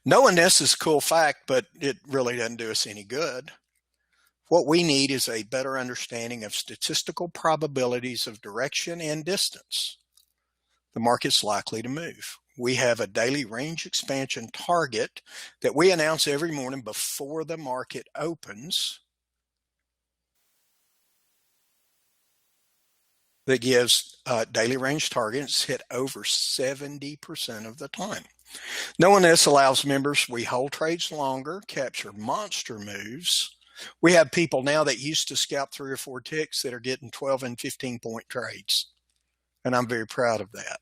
Knowing this is a cool fact, but it really doesn't do us any good. What we need is a better understanding of statistical probabilities of direction and distance the market's likely to move. We have a daily range expansion target that we announce every morning before the market opens that gives daily range targets hit over 70% of the time. Knowing this allows members, we hold trades longer, capture monster moves. We have people now that used to scalp 3 or 4 ticks that are getting 12 and 15 point trades. And I'm very proud of that.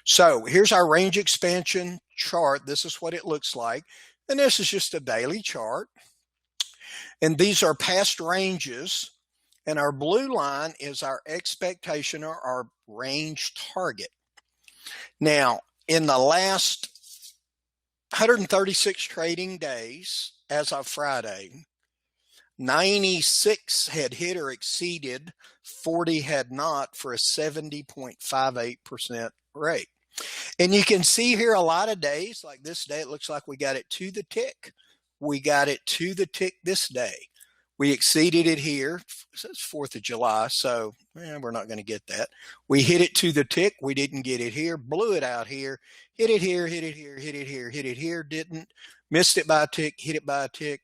So here's our range expansion chart. This is what it looks like. And this is just a daily chart. And these are past ranges. And our blue line is our expectation or our range target. Now, in the last 136 trading days, as of Friday, 96 had hit or exceeded, 40 had not, for a 70.58% rate. And you can see here a lot of days, like this day, it looks like we got it to the tick. We got it to the tick this day. We exceeded it here. It's 4th of July, so we're not going to get that. We hit it to the tick. We didn't get it here. Blew it out here. Hit it here, hit it here, hit it here, hit it here. Didn't. Missed it by a tick, hit it by a tick.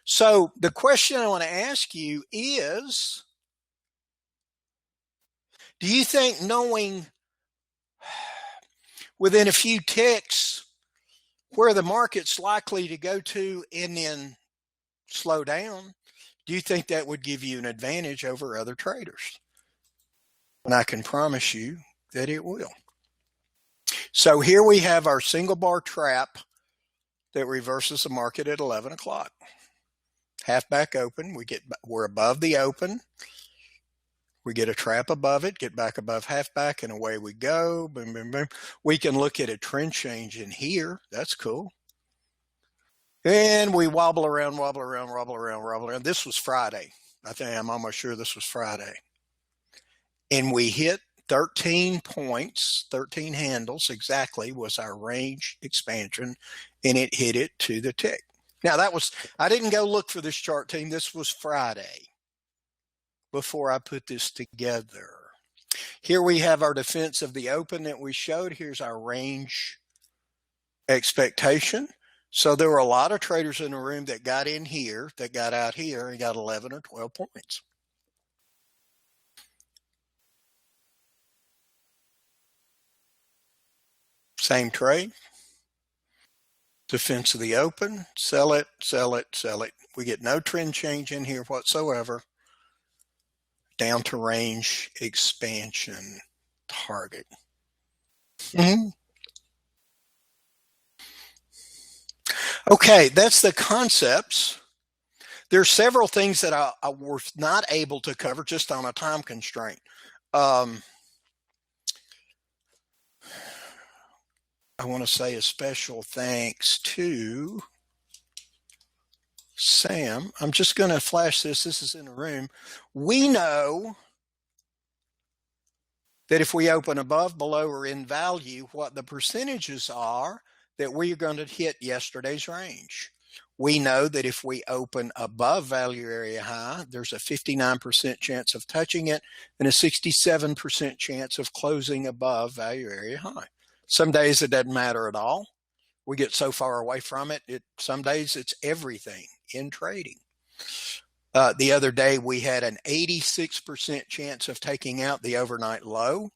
So the question I want to ask you is, do you think knowing within a few ticks where the market's likely to go to and then slow down, do you think that would give you an advantage over other traders? And I can promise you that it will. So here we have our single bar trap that reverses the market at 11 o'clock. Half back open, we're above the open. We get a trap above it, get back above half back, and away we go. Boom, boom, boom. We can look at a trend change in here. That's cool. And we wobble around. This was Friday. I'm almost sure this was Friday. And we hit 13 points, 13 handles exactly was our range expansion, and it hit it to the tick. Now I didn't go look for this chart, team. This was Friday before I put this together. Here we have our defense of the open that we showed. Here's our range expectation. So there were a lot of traders in the room that got in here, that got out here, and got 11 or 12 points. Same trade. Defense of the open, sell it, sell it, sell it. We get no trend change in here whatsoever. Down to range expansion target. Okay, that's the concepts. There's several things that I was not able to cover just on a time constraint. I want to say a special thanks to Sam. I'm just going to flash this. This is in the room. We know that if we open above, below, or in value, what the percentages are that we are going to hit yesterday's range. We know that if we open above value area high, there's a 59% chance of touching it and a 67% chance of closing above value area high. Some days it doesn't matter at all. We get so far away from it. Some days it's everything in trading. The other day we had an 86% chance of taking out the overnight low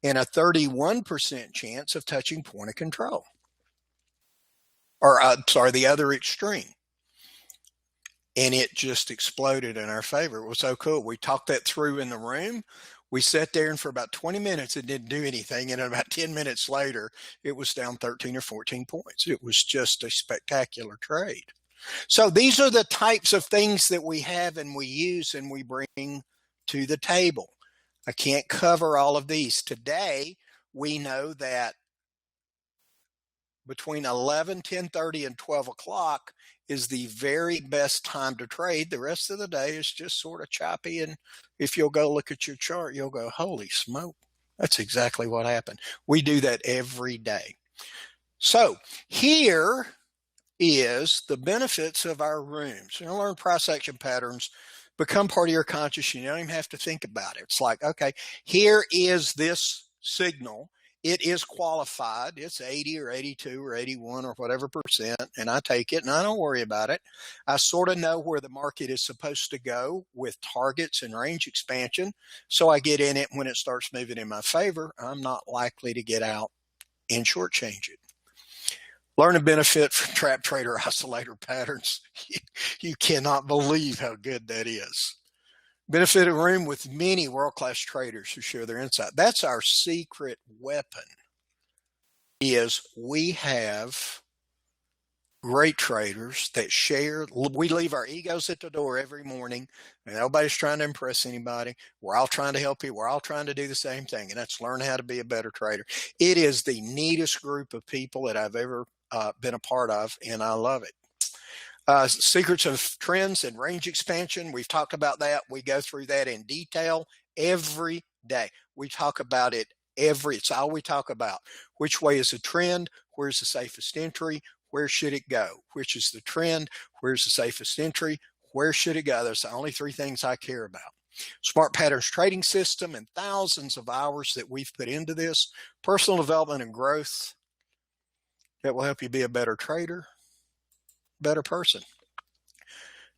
and a 31% chance of touching point of control. Or the other extreme. And it just exploded in our favor. It was so cool. We talked that through in the room. We sat there and for about 20 minutes it didn't do anything. And about 10 minutes later, it was down 13 or 14 points. It was just a spectacular trade. So these are the types of things that we have and we use and we bring to the table. I can't cover all of these. Today, we know that between 11, 10:30, and 12 o'clock is the very best time to trade. The rest of the day is just sort of choppy. And if you'll go look at your chart, you'll go, holy smoke, that's exactly what happened. We do that every day. So here is the benefits of our rooms. You learn price action patterns, become part of your conscious. You don't even have to think about it. It's like, okay, here is this signal. It is qualified. It's 80 or 82 or 81 or whatever percent, and I take it and I don't worry about it. I sort of know where the market is supposed to go with targets and range expansion, so I get in it when it starts moving in my favor. I'm not likely to get out and shortchange it. Learn and benefit from trap trader oscillator patterns. You cannot believe how good that is. Benefit a room with many world-class traders who share their insight. That's our secret weapon, is we have great traders that share. We leave our egos at the door every morning, and nobody's trying to impress anybody. We're all trying to help you. We're all trying to do the same thing, and that's learn how to be a better trader. It is the neatest group of people that I've ever been a part of, and I love it. Secrets of trends and range expansion. We've talked about that. We go through that in detail every day. We talk about it it's all we talk about. Which way is the trend? Where's the safest entry? Where should it go? Which is the trend? Where's the safest entry? Where should it go? Those are the only three things I care about. Smart Patterns trading system and thousands of hours that we've put into this. Personal development and growth that will help you be a better trader, better person.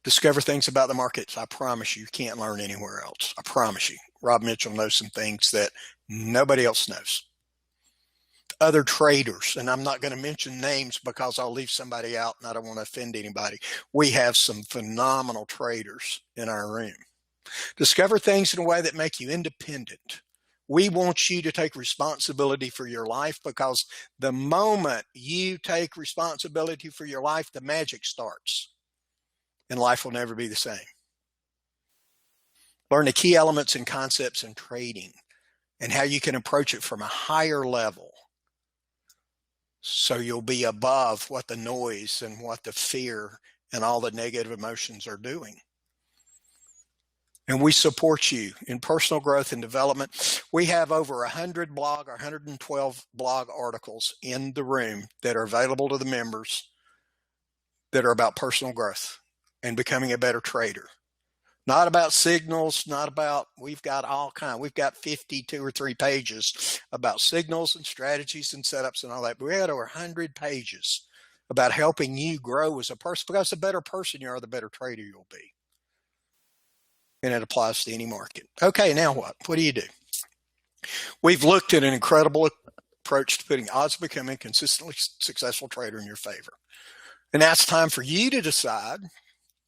Discover things about the markets. I promise you can't learn anywhere else. I promise you. Rob Mitchell knows some things that nobody else knows. Other traders, and I'm not going to mention names because I'll leave somebody out and I don't want to offend anybody. We have some phenomenal traders in our room. Discover things in a way that make you independent. We want you to take responsibility for your life, because the moment you take responsibility for your life, the magic starts and life will never be the same. Learn the key elements and concepts in trading and how you can approach it from a higher level, so you'll be above what the noise and what the fear and all the negative emotions are doing. And we support you in personal growth and development. We have over 112 blog articles in the room that are available to the members that are about personal growth and becoming a better trader. Not about signals, not about, we've got all kinds. We've got 52 or 3 pages about signals and strategies and setups and all that. But we had over 100 pages about helping you grow as a person, because the better person you are, the better trader you'll be. And it applies to any market. Okay, now what? What do you do? We've looked at an incredible approach to putting odds of becoming a consistently successful trader in your favor. And now it's time for you to decide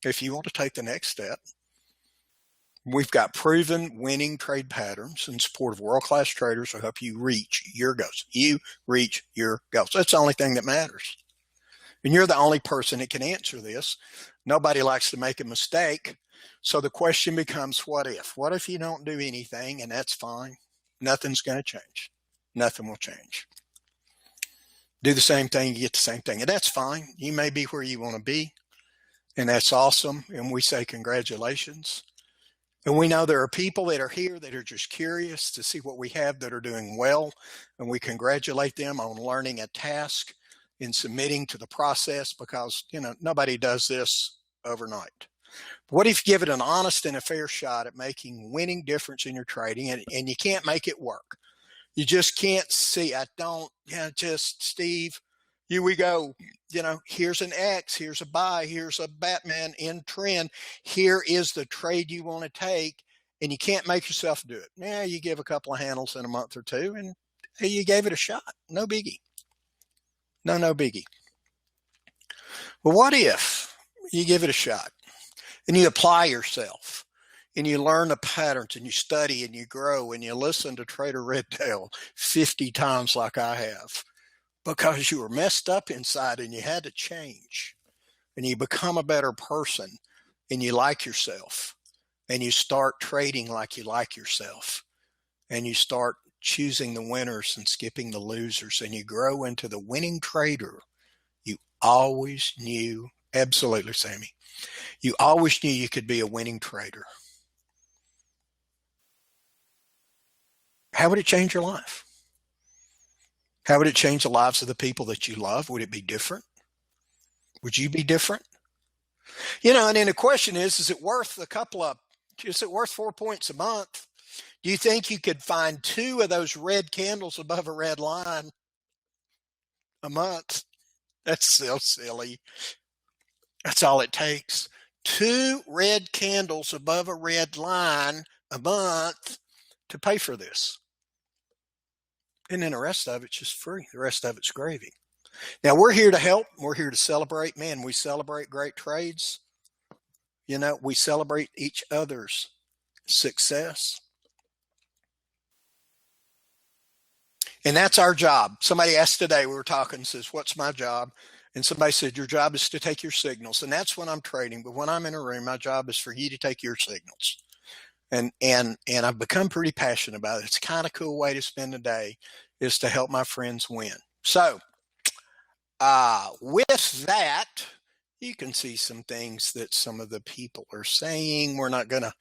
if you want to take the next step. We've got proven winning trade patterns in support of world-class traders who help you reach your goals. You reach your goals. That's the only thing that matters. And you're the only person that can answer this. Nobody likes to make a mistake. So the question becomes, what if? What if you don't do anything and that's fine? Nothing's going to change. Nothing will change. Do the same thing, you get the same thing. And that's fine. You may be where you want to be. And that's awesome. And we say congratulations. And we know there are people that are here that are just curious to see what we have that are doing well. And we congratulate them on learning a task and submitting to the process, because, nobody does this overnight. What if you give it an honest and a fair shot at making winning difference in your trading, and you can't make it work? You just can't see. Steve, here we go. Here's an X, here's a buy, here's a Batman in trend. Here is the trade you want to take, and you can't make yourself do it. Yeah, you give a couple of handles in a month or two, and you gave it a shot. No biggie. No biggie. But what if you give it a shot and you apply yourself and you learn the patterns and you study and you grow and you listen to Trader Reddale 50 times like I have, because you were messed up inside and you had to change, and you become a better person and you like yourself, and you start trading like you like yourself, and you start choosing the winners and skipping the losers, and you grow into the winning trader you always knew. Absolutely, Sammy. You always knew you could be a winning trader. How would it change your life? How would it change the lives of the people that you love? Would it be different? Would you be different? And then the question is it worth is it worth 4 points a month? Do you think you could find 2 of those red candles above a red line a month? That's so silly. That's all it takes. 2 red candles above a red line a month to pay for this. And then the rest of it's just free. The rest of it's gravy. Now, we're here to help. We're here to celebrate. Man, we celebrate great trades. We celebrate each other's success. And that's our job. Somebody asked today, we were talking, says, what's my job? And somebody said, your job is to take your signals. And that's when I'm trading. But when I'm in a room, my job is for you to take your signals. And I've become pretty passionate about it. It's kind of a cool way to spend the day, is to help my friends win. So with that, you can see some things that some of the people are saying. We're not going to,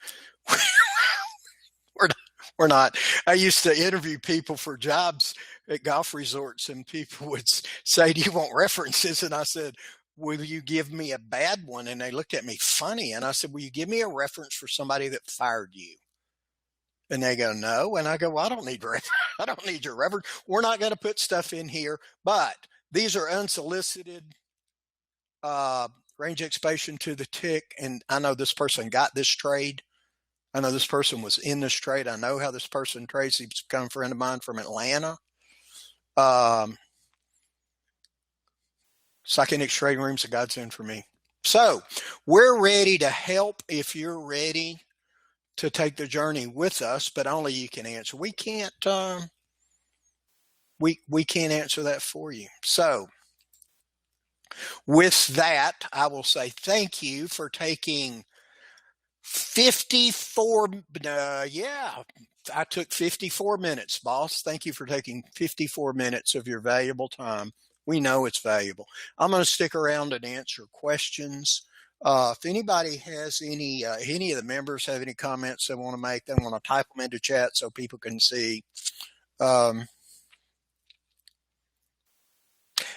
we're not. I used to interview people for jobs at golf resorts, and people would say, do you want references? And I said, will you give me a bad one? And they looked at me funny. And I said, will you give me a reference for somebody that fired you? And they go, no. And I go, well, I don't need your reference. We're not going to put stuff in here, but these are unsolicited range expansion to the tick. And I know this person got this trade. I know this person was in this trade. I know how this person trades. He's become a friend of mine from Atlanta. Psychic trading room's a godsend for me. So we're ready to help if you're ready to take the journey with us, but only you can answer. We can't we can't answer that for you. So with that, I will say thank you for taking 54 I took 54 minutes, boss. Thank you for taking 54 minutes of your valuable time. We know it's valuable. I'm going to stick around and answer questions. If anybody has any of the members have any comments they want to make, they want to type them into chat so people can see.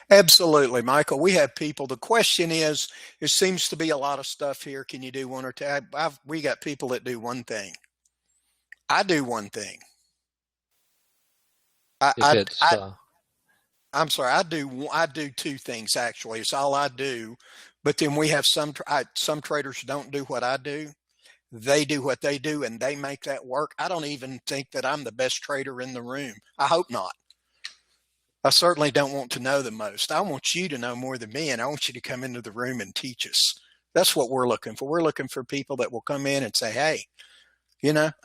Absolutely, Michael. We have people. The question is, there seems to be a lot of stuff here. Can you do one or two? We got people that do one thing. I do one thing. I'm sorry. I do 2 things actually. It's all I do. But then we have some traders don't do what I do. They do what they do, and they make that work. I don't even think that I'm the best trader in the room. I hope not. I certainly don't want to know the most. I want you to know more than me, and I want you to come into the room and teach us. That's what we're looking for. We're looking for people that will come in and say, hey,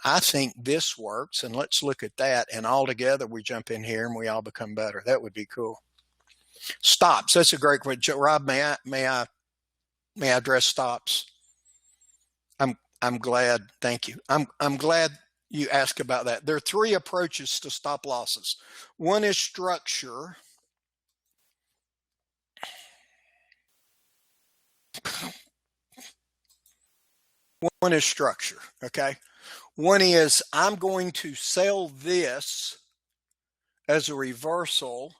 I think this works, and let's look at that. And all together we jump in here and we all become better. That would be cool. Stops. That's a great question. Rob, may I address stops? I'm glad. Thank you. I'm glad you asked about that. There are three approaches to stop losses. One is structure. One is structure. Okay. One is I'm going to sell this as a reversal,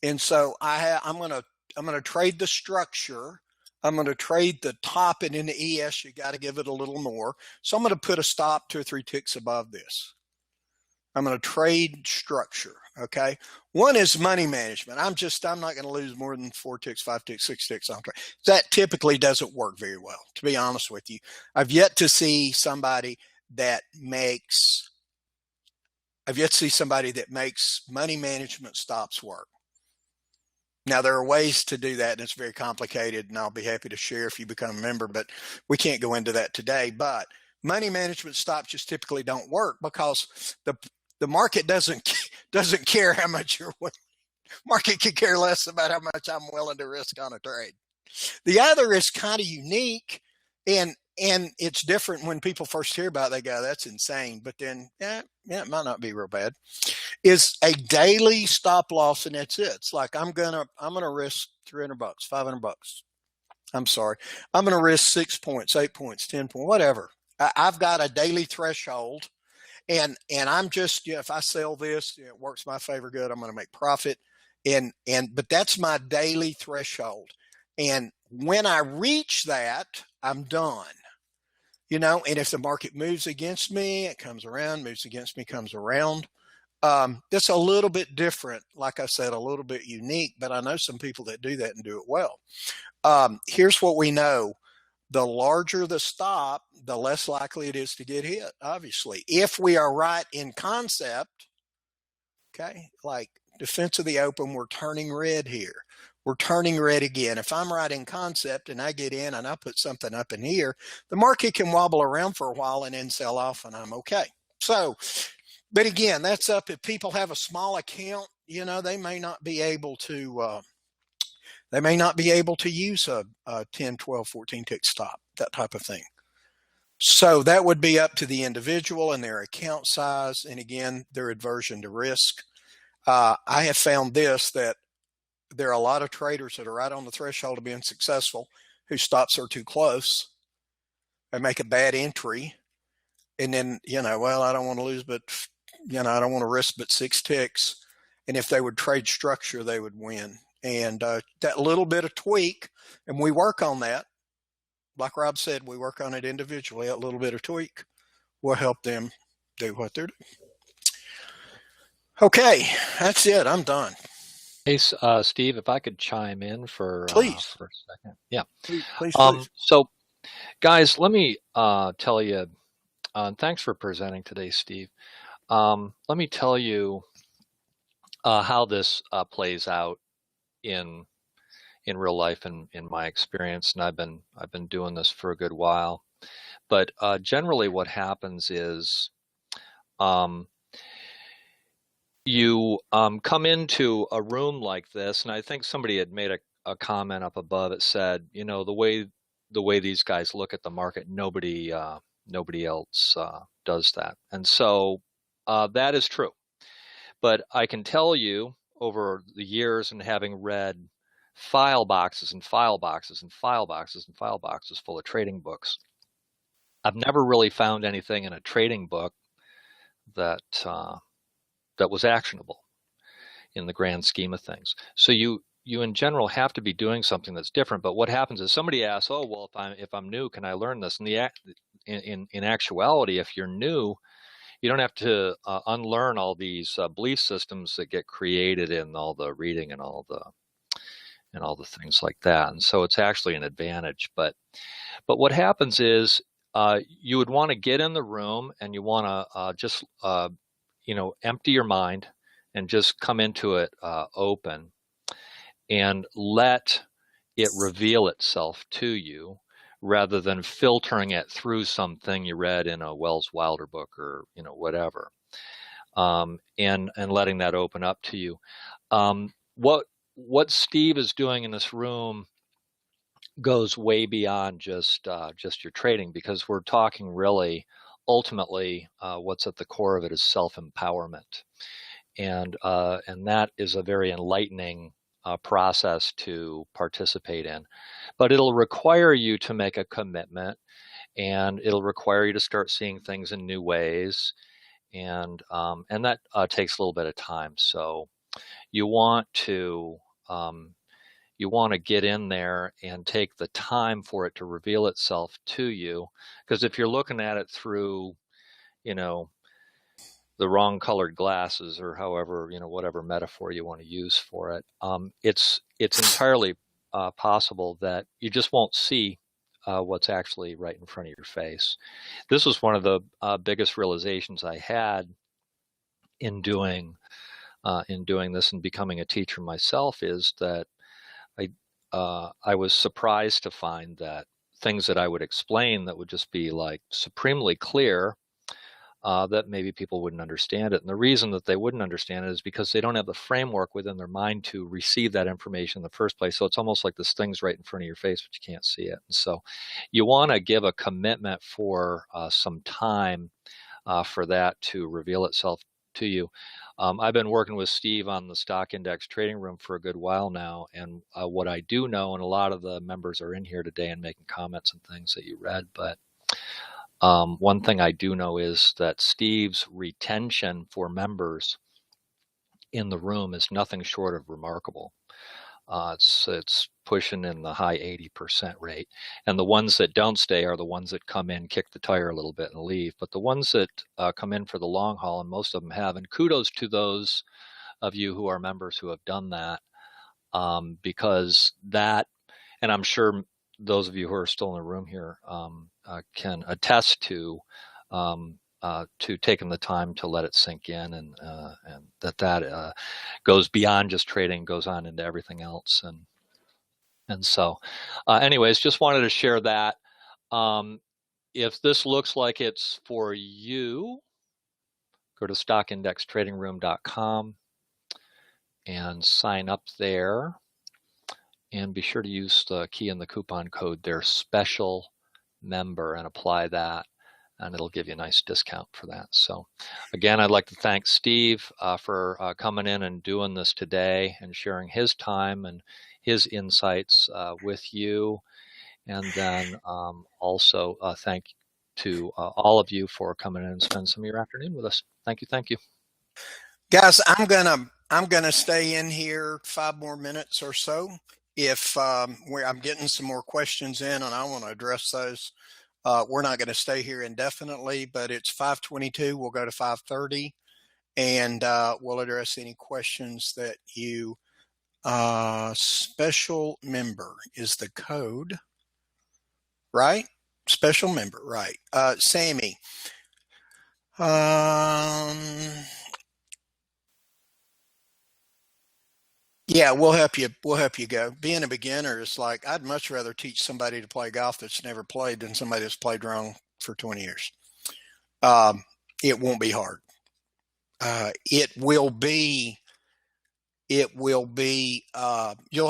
and so I'm going to trade the structure. I'm going to trade the top, and in the ES you got to give it a little more. So I'm going to put a stop 2 or 3 ticks above this. I'm going to trade structure. Okay. One is money management. I'm not going to lose more than 4 ticks, 5 ticks, 6 ticks on trade. That typically doesn't work very well, to be honest with you. I've yet to see somebody that makes money management stops work. Now, there are ways to do that, and it's very complicated, and I'll be happy to share if you become a member, but we can't go into that today. But money management stops just typically don't work because the market doesn't care how much you're willing. Market could care less about how much I'm willing to risk on a trade. The other is kind of unique, and it's different when people first hear about it. They go, that's insane. But then, yeah, it might not be real bad. Is a daily stop loss, and that's it. It's like I'm gonna risk $300, $500. I'm sorry. I'm gonna risk 6 points, 8 points, 10 points, whatever. I've got a daily threshold, and I'm just, if I sell this, it works my favor good. I'm gonna make profit, but that's my daily threshold. And when I reach that, I'm done. And if the market moves against me, it comes around, moves against me, comes around. That's a little bit different. Like I said, a little bit unique, but I know some people that do that and do it well. Here's what we know. The larger the stop, the less likely it is to get hit, obviously. If we are right in concept, okay, like defense of the open, we're turning red here. We're turning red again. If I'm right in concept and I get in and I put something up in here, the market can wobble around for a while and then sell off and I'm okay. So, but again, that's up if people have a small account, they may not be able to use a 10, 12, 14 tick stop, that type of thing. So that would be up to the individual and their account size. And again, their aversion to risk. I have found that there are a lot of traders that are right on the threshold of being successful whose stops are too close. They make a bad entry. And then, well, I don't want to lose, but, I don't want to risk but 6 ticks. And if they would trade structure, they would win. And that little bit of tweak, and we work on that. Like Rob said, we work on it individually. A little bit of tweak will help them do what they're doing. Okay, that's it. I'm done. Hey, Steve, if I could chime in for a second. Yeah. Please. So, guys, let me tell you, thanks for presenting today, Steve. Let me tell you how this plays out in real life and in my experience, and I've been doing this for a good while. But generally, what happens is you come into a room like this, and I think somebody had made a comment up above. It said, the way these guys look at the market, nobody else does that, and so that is true. But I can tell you, over the years and having read file boxes and file boxes and file boxes and file boxes full of trading books, I've never really found anything in a trading book that was actionable in the grand scheme of things. So you in general have to be doing something that's different. But what happens is somebody asks, "Oh, well, if I'm new, can I learn this?" And in actuality, if you're new, you don't have to unlearn all these belief systems that get created in all the reading and all the things like that. And so it's actually an advantage. But what happens is you would want to get in the room and you want to just empty your mind and just come into it open and let it reveal itself to you, rather than filtering it through something you read in a Wells Wilder book or whatever, and letting that open up to you. What what Steve is doing in this room goes way beyond just your trading, because we're talking really ultimately what's at the core of it is self-empowerment, and that is a very enlightening process to participate in. But it'll require you to make a commitment, and it'll require you to start seeing things in new ways, and that takes a little bit of time. So you want to um, you want to get in there and take the time for it to reveal itself to you, because if you're looking at it through, you know, the wrong colored glasses, or however, whatever metaphor you want to use for it, it's entirely possible that you just won't see what's actually right in front of your face. This was one of the biggest realizations I had in doing this and becoming a teacher myself, is that I was surprised to find that things that I would explain that would just be like supremely clear, that maybe people wouldn't understand it. And the reason that they wouldn't understand it is because they don't have the framework within their mind to receive that information in the first place. So it's almost like this thing's right in front of your face, but you can't see it. And so you want to give a commitment for some time for that to reveal itself to you. I've been working with Steve on the stock index trading room for a good while now, and what I do know, and a lot of the members are in here today and making comments and things that you read, but one thing I do know is that Steve's retention for members in the room is nothing short of remarkable. It's pushing in the high 80% rate. And the ones that don't stay are the ones that come in, kick the tire a little bit and leave. But the ones that come in for the long haul, and most of them have, and kudos to those of you who are members who have done that, because that, and I'm sure those of you who are still in the room here can attest to taking the time to let it sink in, and that goes beyond just trading, goes on into everything else, and so anyways, just wanted to share that. If this looks like it's for you, go to stockindextradingroom.com and sign up there, and be sure to use the key in the coupon code there, special member, and apply that, and it'll give you a nice discount for that. So again, I'd like to thank Steve for coming in and doing this today and sharing his time and his insights with you. And then also thank to all of you for coming in and spend some of your afternoon with us. Thank you. Thank you. Guys, I'm gonna stay in here 5 more minutes or so. If I'm getting some more questions in and I want to address those. We're not going to stay here indefinitely, but it's 5:22. We'll go to 5:30, and we'll address any questions that you. Special member is the code, right? Special member, right? Sammy. Yeah, we'll help you. We'll help you go. Being a beginner is like, I'd much rather teach somebody to play golf that's never played than somebody that's played wrong for 20 years. It won't be hard. It will be, you'll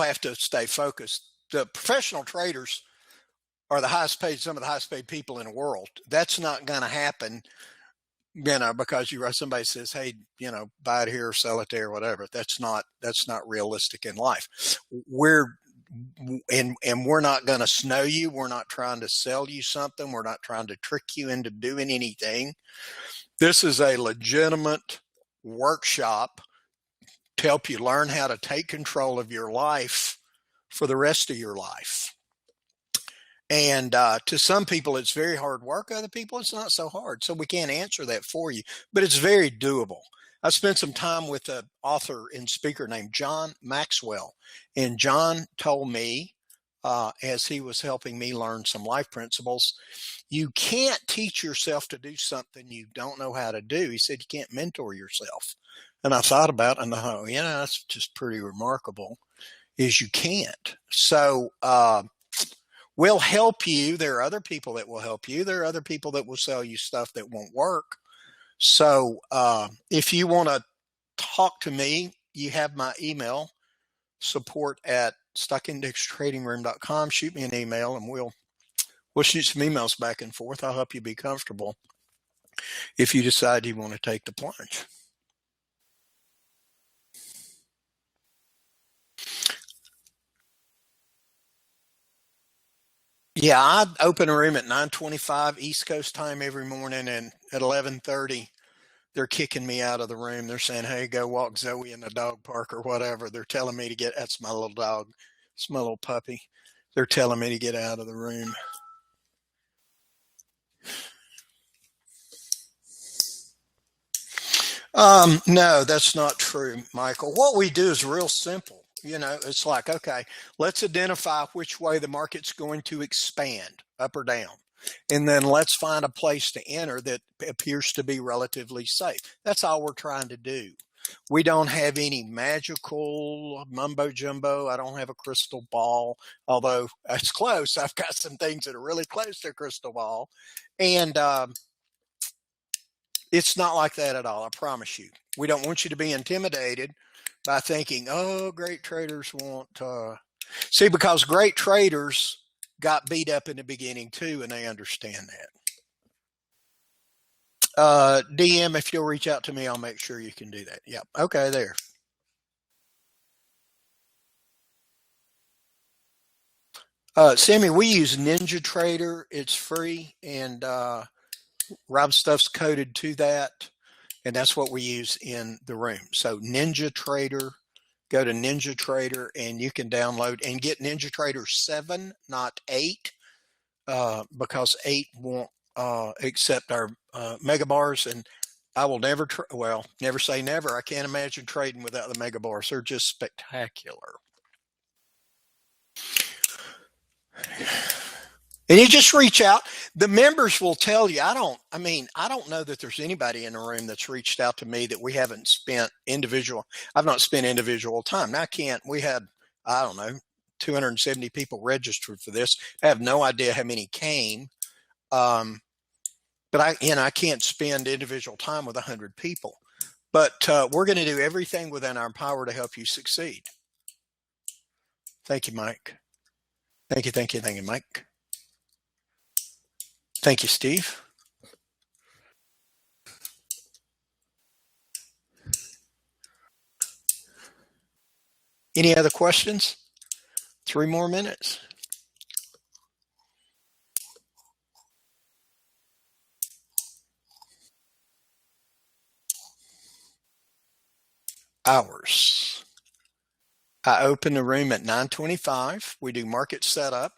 have to stay focused. The professional traders are the highest paid, some of the highest paid people in the world. That's not going to happen, because somebody says, hey, buy it here or sell it there, or whatever. That's not realistic in life. We're not going to snow you. We're not trying to sell you something. We're not trying to trick you into doing anything. This is a legitimate workshop to help you learn how to take control of your life for the rest of your life. And to some people, it's very hard work. Other people, it's not so hard. So we can't answer that for you, but it's very doable. I spent some time with an author and speaker named John Maxwell. And John told me, as he was helping me learn some life principles, you can't teach yourself to do something you don't know how to do. He said, you can't mentor yourself. And I thought about it, and I thought, that's just pretty remarkable, is you can't. So, we'll help you. There are other people that will help you. There are other people that will sell you stuff that won't work. So if you want to talk to me, you have my email, support@stockindextradingroom.com. Shoot me an email and we'll shoot some emails back and forth. I'll help you be comfortable if you decide you want to take the plunge. Yeah, I open a room at 9:25 East Coast time every morning, and at 11:30, they're kicking me out of the room. They're saying, "Hey, go walk Zoe in the dog park," or whatever. They're telling me to get, that's my little dog. It's my little puppy. They're telling me to get out of the room. No, that's not true, Michael. What we do is real simple. You know, it's like, okay, let's identify which way the market's going to expand, up or down. And then let's find a place to enter that appears to be relatively safe. That's all we're trying to do. We don't have any magical mumbo jumbo. I don't have a crystal ball, although it's close. I've got some things that are really close to a crystal ball. And it's not like that at all, I promise you. We don't want you to be intimidated by thinking, oh, great traders want see, because great traders got beat up in the beginning too, and they understand that. DM, if you'll reach out to me, I'll make sure you can do that. Yep. Okay, there. Sammy, we use NinjaTrader. It's free, and Rob stuff's coded to that, and that's what we use in the room. So NinjaTrader, go to NinjaTrader, and you can download and get NinjaTrader 7, not 8, because 8 won't accept our megabars, and I will never, never say never. I can't imagine trading without the megabars. They're just spectacular. And you just reach out. The members will tell you. I don't know that there's anybody in the room that's reached out to me that we haven't spent individual. I've not spent individual time. Now, we had, I don't know, 270 people registered for this. I have no idea how many came. But I can't spend individual time with 100 people. But we're going to do everything within our power to help you succeed. Thank you, Mike. Thank you, Mike. Thank you, Steve. Any other questions? 3 more minutes. Hours. I open the room at 9:25. We do market setup.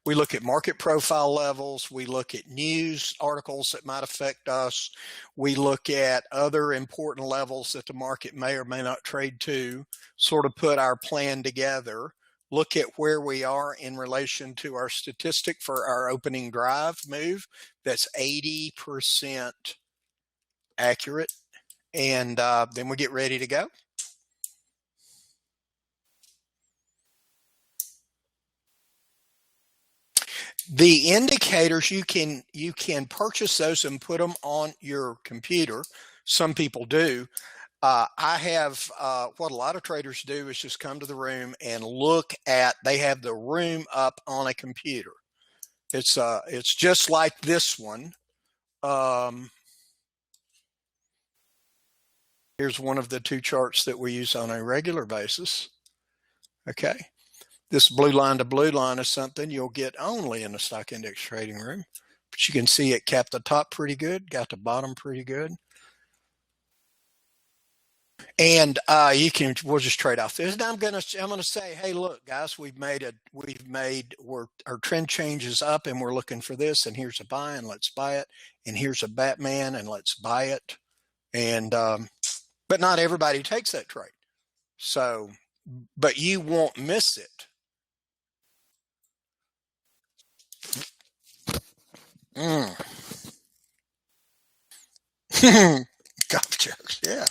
We look at market profile levels. We look at news articles that might affect us. We look at other important levels that the market may or may not trade to, sort of put our plan together, look at where we are in relation to our statistic for our opening drive move. That's 80% accurate. And then we get ready to go. The indicators, you can purchase those and put them on your computer. Some people do. I have what a lot of traders do is just come to the room and look at. They have the room up on a computer. It's just like this one. Here's one of the 2 charts that we use on a regular basis. Okay. This blue line to blue line is something you'll get only in the stock index trading room. But you can see it capped the top pretty good, got the bottom pretty good. And we'll just trade off this. And I'm gonna say, hey, look, guys, our trend changes up, and we're looking for this. And here's a buy, and let's buy it. And here's a Batman, and let's buy it. And but not everybody takes that trade. So, but you won't miss it. Golf jokes, yeah.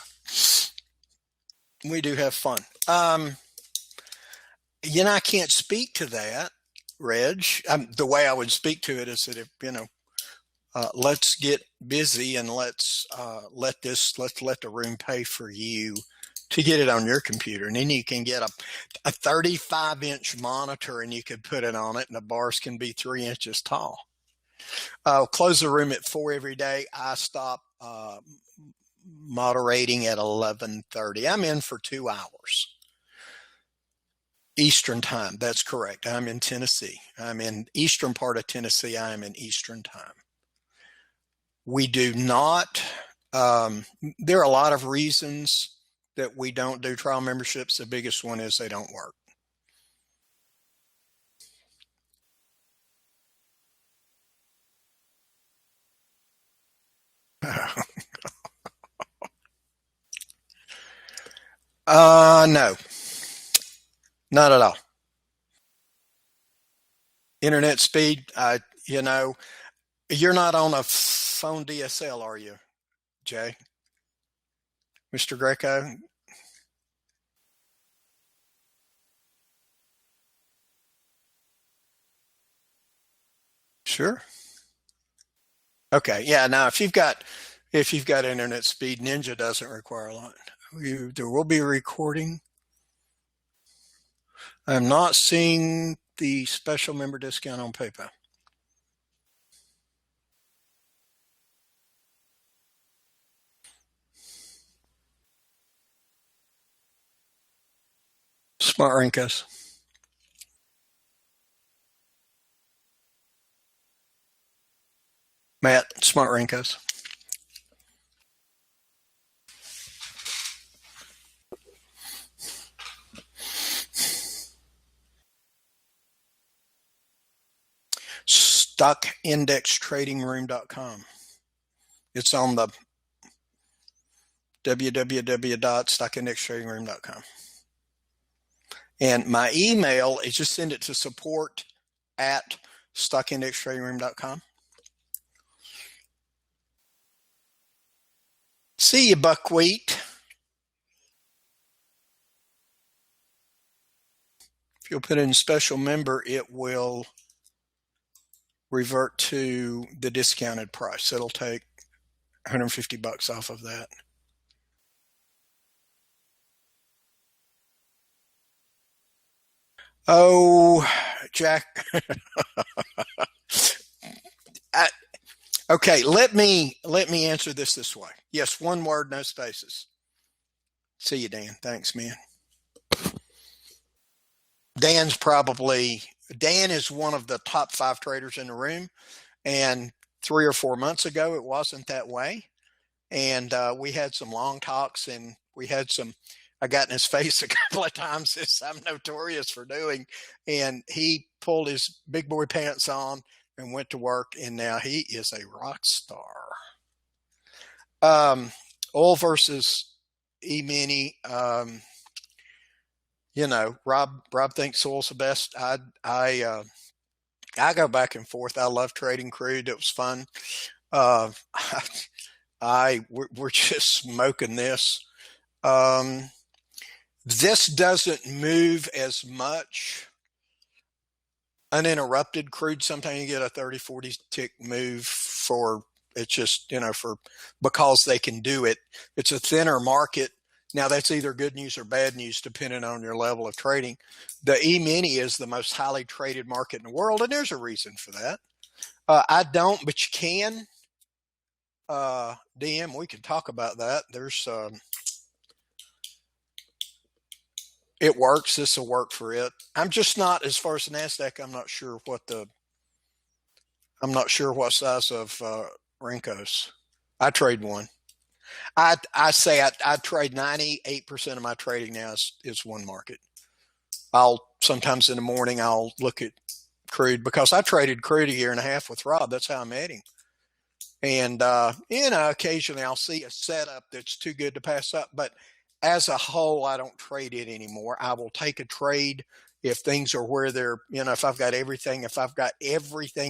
We do have fun. I can't speak to that, Reg. The way I would speak to it is that let's get busy and let's let the room pay for you to get it on your computer. And then you can get a 35-inch monitor and you could put it on it, and the bars can be 3 inches tall. I'll close the room at 4 every day. I stop moderating at 11:30. I'm in for 2 hours. Eastern time, that's correct. I'm in Tennessee. I'm in eastern part of Tennessee. I am in Eastern time. We do not, there are a lot of reasons that we don't do trial memberships. The biggest one is they don't work. No, not at all. Internet speed, you know, you're not on a phone DSL, are you, Jay? Mr. Greco? Sure. Okay. Yeah. Now, if you've got internet speed, Ninja doesn't require a lot. There will be a recording. I'm not seeing the special member discount on PayPal. Smart Rinkos. Matt, Smart Rinkos. StockIndexTradingRoom.com. It's on the www.stockindextradingroom.com. And my email is just send it to support@stockindextradingroom.com. See you, Buckwheat. If you'll put in special member, it will revert to the discounted price. It'll take $150 off of that. Oh, Jack. Okay, let me answer this way. Yes, one word, no spaces. See you, Dan. Thanks, man. Dan is one of the top 5 traders in the room, and 3 or 4 months ago it wasn't that way, and we had some long talks, and I got in his face a couple of times, as I'm notorious for doing, and he pulled his big boy pants on and went to work, and now he is a rock star. Oil versus Emini. You know, Rob thinks oil's the best. I go back and forth. I love trading crude. It was fun. We're just smoking this. This doesn't move as much uninterrupted. Crude, sometimes you get a 30, 40 tick move for, it's just, because they can do it. It's a thinner market. Now, that's either good news or bad news, depending on your level of trading. The E-mini is the most highly traded market in the world, and there's a reason for that. I don't, but you can. DM, we can talk about that. There's it works. This will work for it. I'm just not, as far as the NASDAQ, I'm not sure what size of Rinkos. I trade one. I say I trade 98% of my trading now is one market. Sometimes in the morning I'll look at crude, because I traded crude a year and a half with Rob. That's how I met him. And occasionally I'll see a setup that's too good to pass up, but as a whole, I don't trade it anymore. I will take a trade if things are where they're, if I've got everything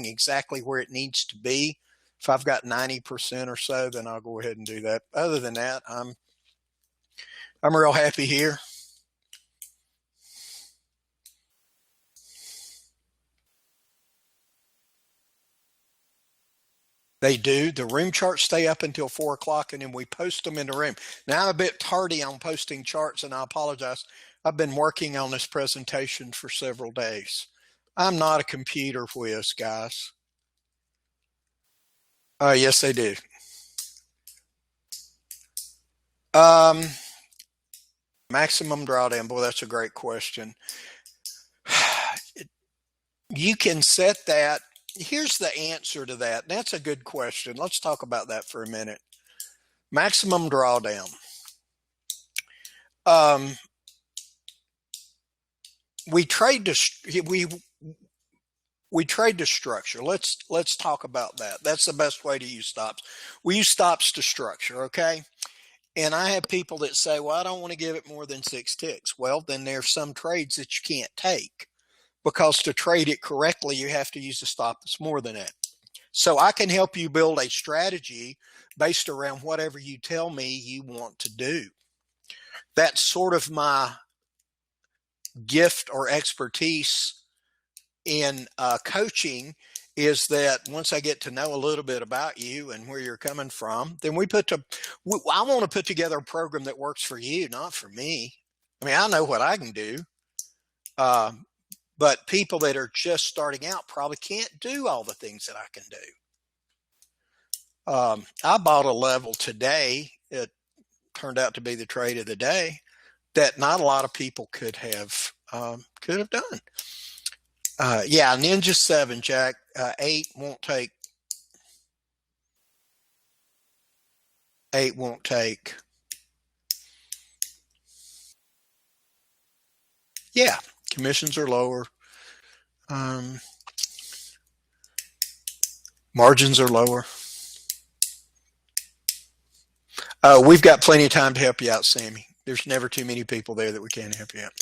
exactly where it needs to be. If I've got 90% or so, then I'll go ahead and do that. Other than that, I'm real happy here. They do. The room charts stay up until 4 o'clock, and then we post them in the room. Now, I'm a bit tardy on posting charts, and I apologize. I've been working on this presentation for several days. I'm not a computer whiz, guys. Yes, they do. Maximum drawdown. Boy, that's a great question. You can set that. Here's the answer to that. That's a good question. Let's talk about that for a minute. Maximum drawdown. We trade to structure. Let's talk about that. That's the best way to use stops. We use stops to structure, okay? And I have people that say, well, I don't want to give it more than 6 ticks. Well, then there's some trades that you can't take, because to trade it correctly, you have to use a stop that's more than that. So I can help you build a strategy based around whatever you tell me you want to do. That's sort of my gift or expertise in coaching, is that once I get to know a little bit about you and where you're coming from, then I want to put together a program that works for you, not for me. I mean, I know what I can do. But people that are just starting out probably can't do all the things that I can do. I bought a level today. It turned out to be the trade of the day that not a lot of people could have done. Yeah, Ninja 7, Jack. 8 won't take. 8 won't take. Yeah, commissions are lower. Margins are lower. We've got plenty of time to help you out, Sammy. There's never too many people there that we can't help you out.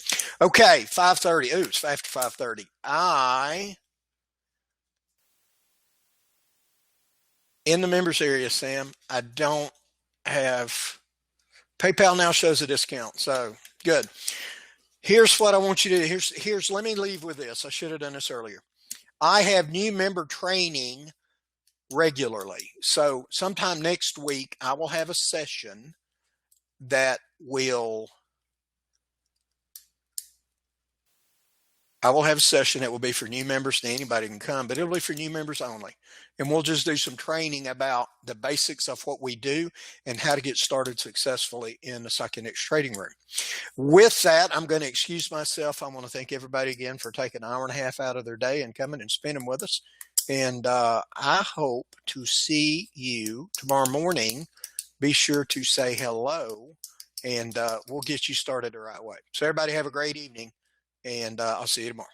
Okay, 5:30. Ooh, it's after 5:30. In the members area, Sam, I don't have. PayPal now shows a discount, so good. Here's what I want you to do. Let me leave with this. I should have done this earlier. I have new member training regularly. So sometime next week, I will have a session that will be for new members, and anybody can come, but it'll be for new members only. And we'll just do some training about the basics of what we do and how to get started successfully in the Psychonex trading room. With that, I'm going to excuse myself. I want to thank everybody again for taking an hour and a half out of their day and coming and spending with us. And I hope to see you tomorrow morning. Be sure to say hello, and we'll get you started the right way. So everybody have a great evening, and I'll see you tomorrow.